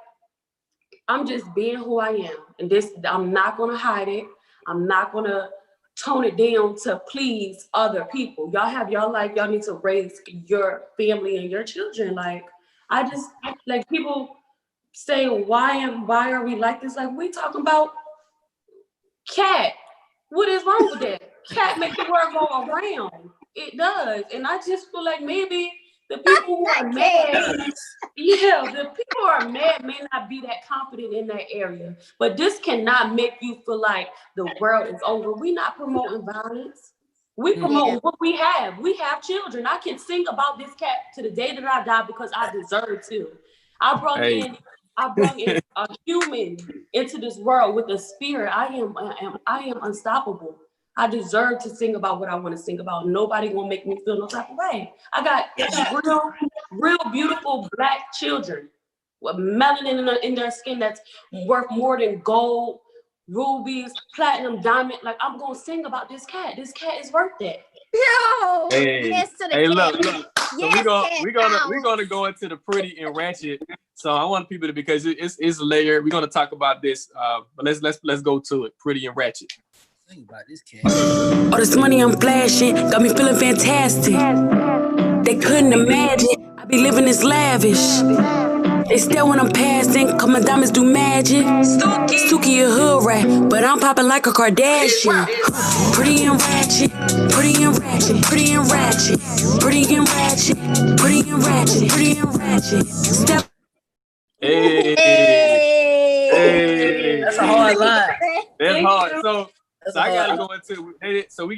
I'm just being who I am. And I'm not gonna hide it. I'm not gonna tone it down to please other people. Y'all have your life, y'all need to raise your family and your children. Like, like people say, why are we like this? Like, we talking about cat. What is wrong with that? Cat make the world go around. It does. And I just feel like maybe the people who are mad, the people who are mad may not be that confident in that area. But this cannot make you feel like the world is over. We're not promoting violence. We promote what we have. We have children. I can sing about this cat to the day that I die because I deserve to. I brought in a human into this world with a spirit. I am unstoppable. I deserve to sing about what I want to sing about. Nobody gonna make me feel no type of way. I got real beautiful Black children with melanin in their skin that's worth more than gold, rubies, platinum, diamond. Like, I'm gonna sing about this cat. This cat is worth that. Yo, yes to the cat. Look. So we're gonna go into the pretty and ratchet. So I want people to, because it's layered. We're gonna talk about this. But let's go to it. Pretty and ratchet. Think about this cat. All this money I'm flashing got me feeling fantastic. They couldn't imagine I be living this lavish. They stare when I'm passing, cause my diamonds do magic. Stookie a hood rat, but I'm popping like a Kardashian. Pretty and ratchet, pretty and ratchet, pretty and ratchet, pretty and ratchet, pretty and ratchet, pretty and ratchet. Step. Hey. That's a hard line. That's hard. So I gotta go into it. So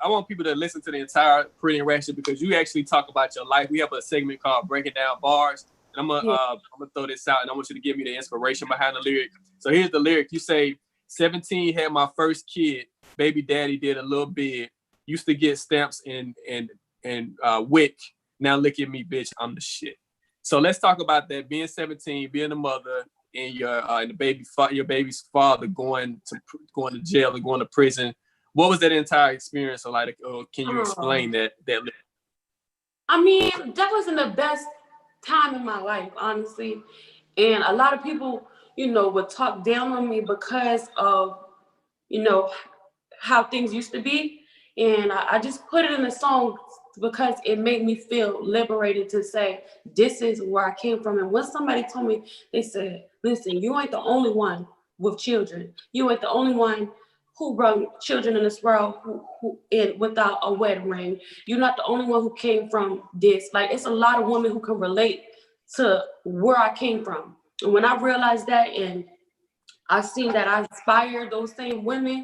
I want people to listen to the entire Pretty and Ratchet, because you actually talk about your life. We have a segment called Breaking Down Bars. And I'm gonna throw this out, and I want you to give me the inspiration behind the lyric. So here's the lyric. You say, 17, had my first kid. Baby daddy did a little bit. Used to get stamps and wick. Now look at me, bitch. I'm the shit. So let's talk about that. Being 17, being a mother, and your baby's father going to jail and going to prison. What was that entire experience like? Can you explain that? I mean, that wasn't the best time in my life, honestly. And a lot of people, would talk down on me because of, how things used to be. And I just put it in a song because it made me feel liberated to say, this is where I came from. And when somebody told me, they said, listen, you ain't the only one with children. You ain't the only one who brought children in this world who without a wedding ring. You're not the only one who came from this. Like, it's a lot of women who can relate to where I came from. And when I realized that, and I seen that I inspired those same women,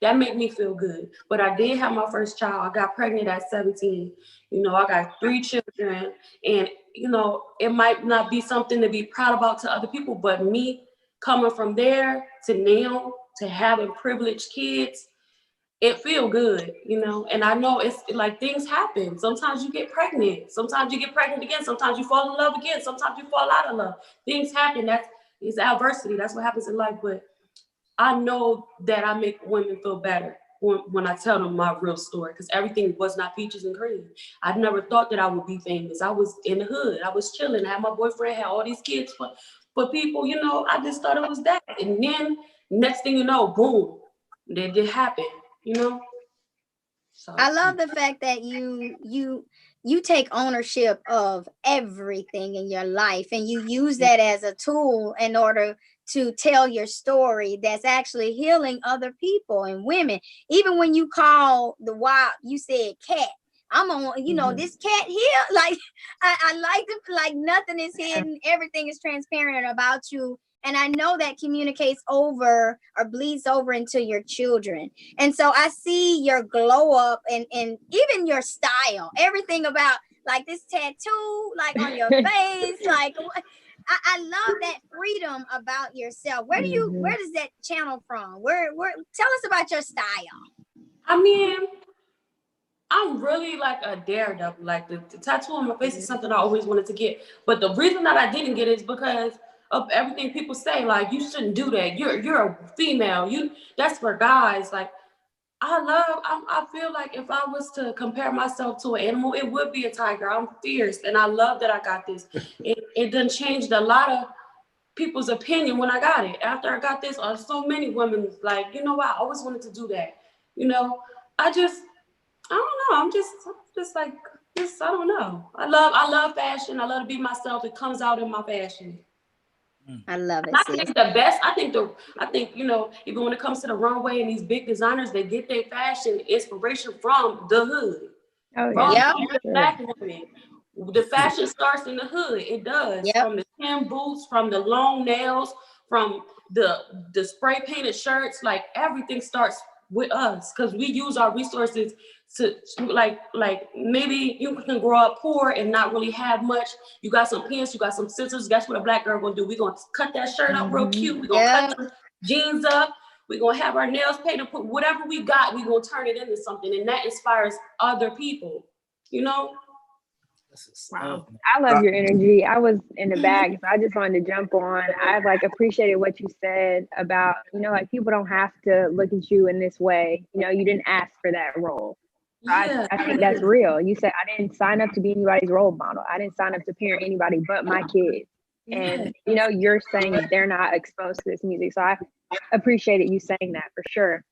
that made me feel good. But I did have my first child. I got pregnant at 17. I got 3 children. And, it might not be something to be proud about to other people, but me coming from there to now, to having privileged kids, it feel good, and I know it's like things happen. Sometimes you get pregnant. Sometimes you get pregnant again. Sometimes you fall in love again. Sometimes you fall out of love. Things happen. It's adversity. That's what happens in life. But I know that I make women feel better when I tell them my real story, because everything was not peaches and cream. I never thought that I would be famous. I was in the hood. I was chilling. I had my boyfriend, had all these kids for people, you know. I just thought it was that. And then next thing you know, boom, that did happen, you know. So I love the fact that you take ownership of everything in your life, and you use that as a tool in order to tell your story that's actually healing other people and women. Even when you call the wild, you said cat. I'm on, you know, this cat here. Like I like it, like nothing is hidden, everything is transparent about you. And I know that communicates over or bleeds over into your children. And so I see your glow up and even your style, everything about like this tattoo, like on your face. Like I love that freedom about yourself. Where does that channel from? Where tell us about your style. I mean, I'm really like a daredevil. Like the tattoo on my face is something I always wanted to get. But the reason that I didn't get it is because of everything people say. Like, you shouldn't do that. You're a female. That's for guys. Like, I feel like if I was to compare myself to an animal, it would be a tiger. I'm fierce, and I love that I got this. It done changed a lot of people's opinion when I got it. After I got this, so many women like, you know what? I always wanted to do that. You know, I don't know. I'm just like this. I don't know. I love fashion. I love to be myself. It comes out in my fashion. I love it. I think the best. I think you know, even when it comes to the runway and these big designers, they get their fashion inspiration from the hood. Oh yeah. yeah. The black women. The fashion starts in the hood. It does. Yep. From the tin boots, from the long nails, from the spray painted shirts. Like everything starts with us because we use our resources to like maybe you can grow up poor and not really have much. You got some pins, you got some scissors. Guess what a black girl gonna do? We're gonna cut that shirt up real cute. We're gonna cut the jeans up. We're gonna have our nails painted. Put whatever we got, we're gonna turn it into something, and that inspires other people. You know. Wow. I love your energy. I was in the bag, so I just wanted to jump on. I like appreciated what you said about, you know, like people don't have to look at you in this way. You know, you didn't ask for that role. I think that's real. You said, I didn't sign up to be anybody's role model. I didn't sign up to parent anybody but my kids. And, you know, you're saying that they're not exposed to this music. So I appreciated you saying that for sure.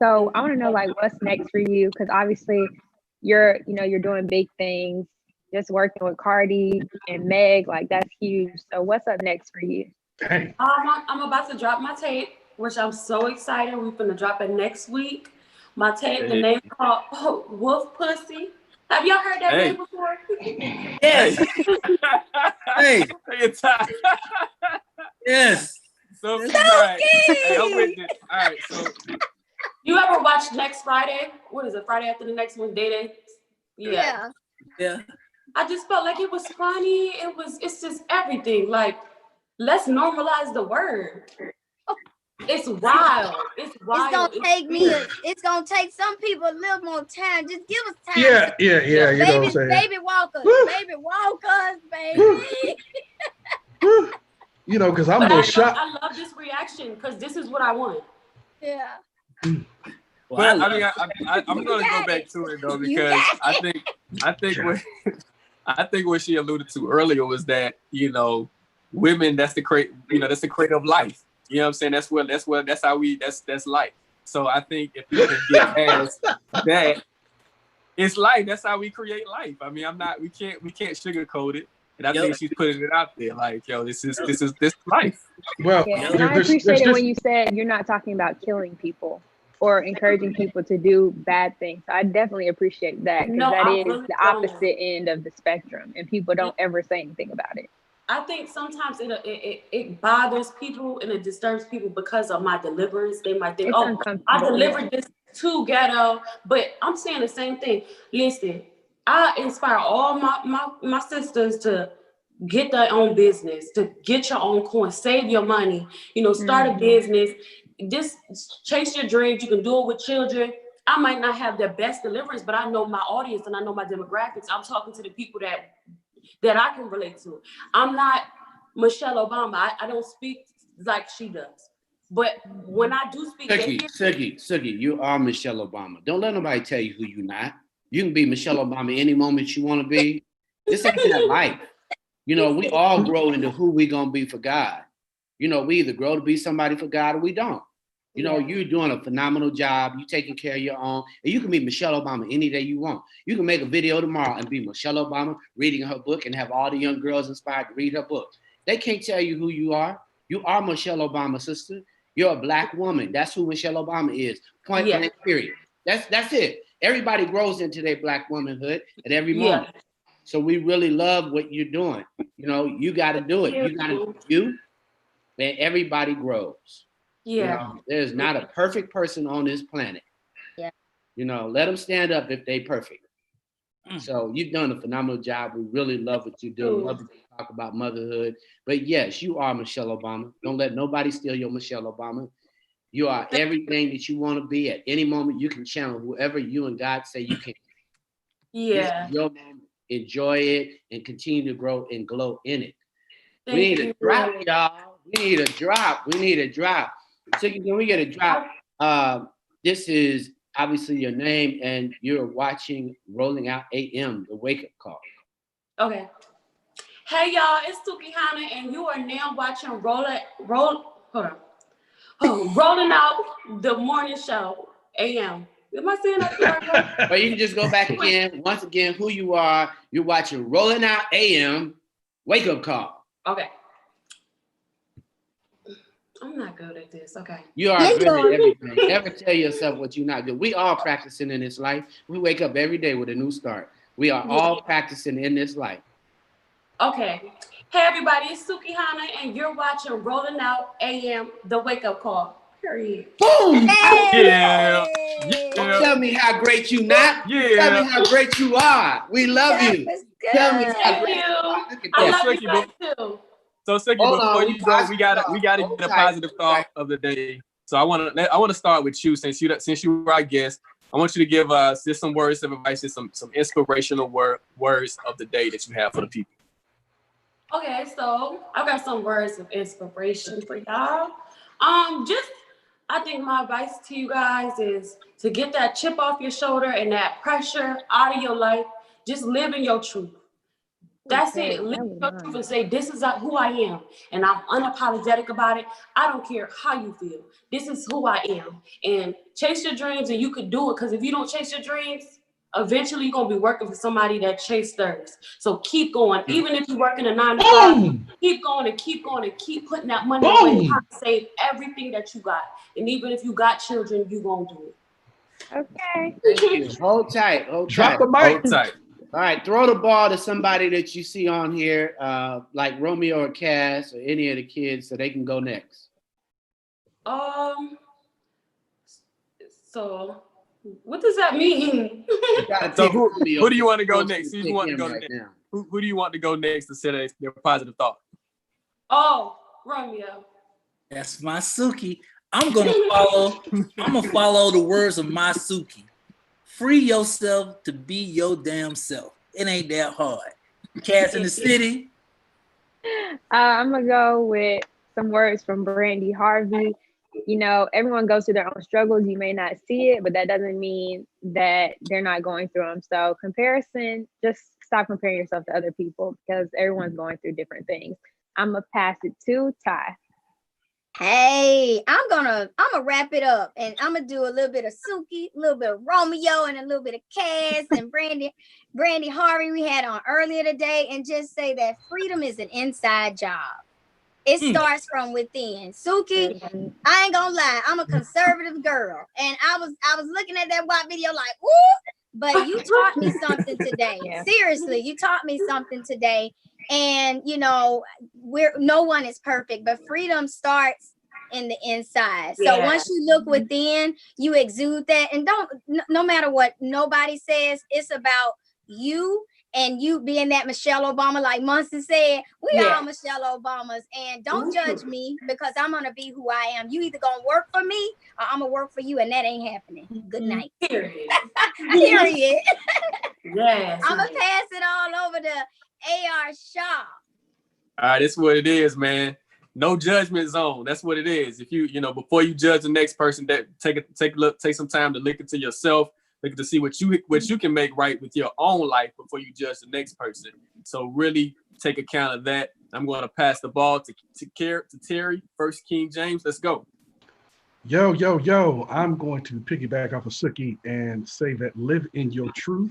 So I want to know, like, what's next for you? Because obviously you're doing big things. Just working with Cardi and Meg, like that's huge. So what's up next for you? I'm about to drop my tape, which I'm so excited. We're gonna drop it next week. My tape, the name is called Wolf Pussy. Have y'all heard that name before? Yes. Hey. Yes. So right. Hey, I'm with it. All right. So you ever watch Next Friday? What is it? Friday After the Next one? Day? Yeah. I just felt like it was funny. It's just everything. Like, let's normalize the word. It's wild. It's wild. It's gonna take some people a little more time. Just give us time. Yeah. You know what I'm saying? Baby walkers, baby. You know, because I'm a little shocked. I love this reaction because this is what I want. Yeah. Well, I mean, I'm going to go back to it though, because I think what she alluded to earlier was that, you know, women, that's the creative life. You know what I'm saying? That's life. So I think if you can get past that, it's life. That's how we create life. I mean, we can't sugarcoat it. And I think she's putting it out there like, yo, this is life. Well, and I appreciated when you said you're not talking about killing people or encouraging people to do bad things. So I definitely appreciate that, because that is the opposite end of the spectrum, and people don't ever say anything about it. I think sometimes it bothers people and it disturbs people because of my deliverance. They might think, oh, I delivered this too ghetto, but I'm saying the same thing. Listen, I inspire all my sisters to get their own business, to get your own coin, save your money, you know, start a business. Just chase your dreams. You can do it with children. I might not have the best deliverance, but I know my audience and I know my demographics. I'm talking to the people that I can relate to. I'm not Michelle Obama. I don't speak like she does. But when I do speak, Suki, you are Michelle Obama. Don't let nobody tell you who you're not. You can be Michelle Obama any moment you want to be. This ain't that life. You know, we all grow into who we gonna be for God. You know, we either grow to be somebody for God or we don't. You know, you're doing a phenomenal job. You taking care of your own. And you can be Michelle Obama any day you want. You can make a video tomorrow and be Michelle Obama reading her book and have all the young girls inspired to read her book. They can't tell you who you are. You are Michelle Obama, sister. You're a Black woman. That's who Michelle Obama is. Point blank, period. That's it. Everybody grows into their Black womanhood at every moment. So we really love what you're doing. You know, you got to do it. You got to do. And everybody grows. You know, there's not a perfect person on this planet. Yeah. You know, let them stand up if they perfect. So you've done a phenomenal job. We really love what you do. Love to talk about motherhood. But yes, you are Michelle Obama. Don't let nobody steal your Michelle Obama. You are everything that you want to be. At any moment, you can channel whoever you and God say you can. This is your moment. Enjoy it and continue to grow and glow in it. We need a drop, y'all. We need a drop. So can we get a drop? This is obviously your name, and you're watching Rolling Out AM, the wake up call. Okay. Hey y'all, it's Suki Hana, and you are now watching Rolling Out the morning show AM. Am I saying that right? But you can just go back again. Once again, who you are. You're watching Rolling Out AM, wake up call. Okay. I'm not good at this. Okay. You are good at everything. Never tell yourself what you're not good. We all practicing in this life. We wake up every day with a new start. We are all practicing in this life. Okay. Hey everybody, it's Suki Hana, and you're watching Rolling Out AM, the wake up call. Period. Boom! Yeah. Don't tell me how great you not. Tell me how great you are. We love you. Tell me how great you are. Look at I that. love you guys too. So Suki, before you go, we gotta get a positive thought of the day. So I want to start with you since you were our guest. I want you to give us just some words of advice, just some inspirational words of the day that you have for the people. Okay, so I got some words of inspiration for y'all. I think my advice to you guys is to get that chip off your shoulder and that pressure out of your life. Just live in your truth. That's it. Live in your truth and say, this is who I am. And I'm unapologetic about it. I don't care how you feel. This is who I am. And chase your dreams, and you could do it. Because if you don't chase your dreams, eventually you're going to be working for somebody that chased theirs. So keep going. Even if you're working a 9 to 5, keep going and keep going and keep putting that money away. Try to save everything that you got. And even if you got children, you're going to do it. Okay. Thank you. Hold tight. Drop the mic. Hold tight. All right, throw the ball to somebody that you see on here, like Romeo or Cass or any of the kids, so they can go next. So what does that mean? So who do you want to go next? Who do you want to go next? Who do you want to go next to say their positive thought? Oh, Romeo. That's my Suki. I'm gonna follow the words of my Suki. Free yourself to be your damn self. It ain't that hard. Cass in the city. I'm gonna go with some words from Brandy Harvey. You know, everyone goes through their own struggles. You may not see it, but that doesn't mean that they're not going through them. So comparison, just stop comparing yourself to other people because everyone's going through different things. I'm gonna pass it to Ty. Hey, I'm gonna wrap it up, and I'm gonna do a little bit of Suki, a little bit of Romeo, and a little bit of Cass and Brandy Harvey we had on earlier today, and just say that freedom is an inside job. It starts from within. Suki, I ain't gonna lie, I'm a conservative girl, and I was looking at that WAP video like, ooh, but you taught me something today. Seriously, you taught me something today. And you know, no one is perfect, but freedom starts in the inside. So once you look within, you exude that, and no matter what nobody says, it's about you and you being that Michelle Obama, like Munson said. We are Michelle Obamas, and don't judge me because I'm gonna be who I am. You either gonna work for me or I'm gonna work for you, and that ain't happening. Good night. Period. Period. Yes. I'm gonna pass it all over to AR Shaw. All right, that's what it is, man. No judgment zone. That's what it is. If you know, before you judge the next person, that take some time to look into yourself, look to see what you can make right with your own life before you judge the next person. So really take account of that. I'm going to pass the ball to Terry, First King James. Let's go. Yo. I'm going to piggyback off of Suki and say that live in your truth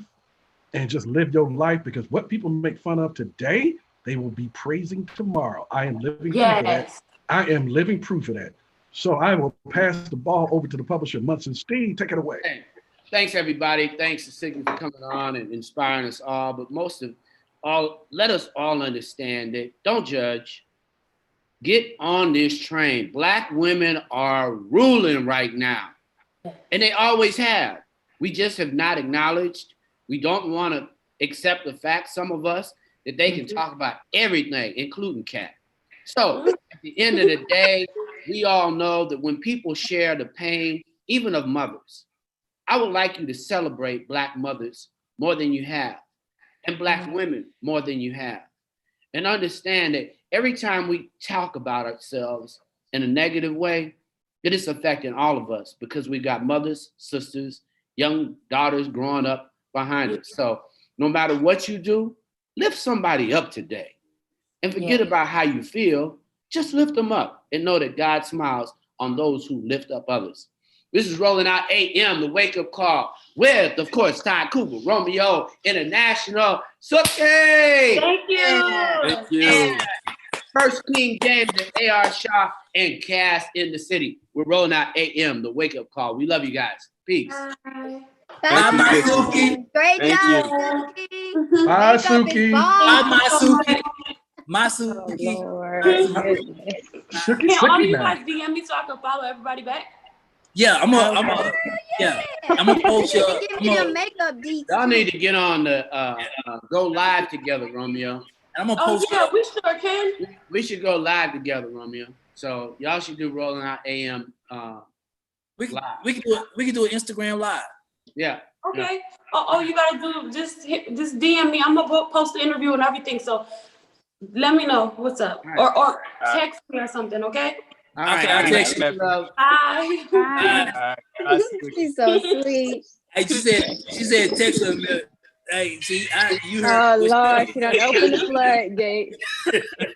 and just live your life, because what people make fun of today, they will be praising tomorrow. I am living proof of that. I am living proof of that. So I will pass the ball over to the publisher, Munson Steve. Take it away. Hey, thanks, everybody. Thanks to Siggy for coming on and inspiring us all. But most of all, let us all understand that don't judge. Get on this train. Black women are ruling right now, and they always have. We just have not acknowledged. We don't want to accept the fact, some of us, that they can talk about everything, including cat. So at the end of the day, we all know that when people share the pain, even of mothers, I would like you to celebrate Black mothers more than you have, and Black women more than you have. And understand that every time we talk about ourselves in a negative way, it is affecting all of us, because we got mothers, sisters, young daughters growing up behind us. So no matter what you do, lift somebody up today and forget about how you feel. Just lift them up and know that God smiles on those who lift up others. This is Rolling Out AM, the wake up call with, of course, Ty Cooper, Romeo International, Suki. Thank you. Thank you. And First King James and AR Shaw and Cass in the city. We're Rolling Out AM, the wake up call. We love you guys. Peace. Bye, Bye, Suki. Great Thank job, you. Suki. Bye, Wake up Suki. is Bye, bomb. my Suki. My Oh, Suki. Lord. Goodness. Suki, Can all Suki you now. guys DM me so I can follow everybody back? Yeah, I'm gonna post You your. need to give me them makeup deets. Y'all need to get on the go live together, Romeo. I'm gonna Oh post. yeah, we sure can. We should go live together, Romeo. So y'all should do Rolling Out AM We live. can do an Instagram live. Yeah. Okay. All you gotta do just DM me. I'm gonna post the interview and everything. So let me know what's up, or text me or something. Okay. All right. Okay, I'll text you. Love. Bye. Bye. She's so sweet. Hey, she said text her. Hey, see, you heard. Oh, what she Lord. said. She done opened the floodgates.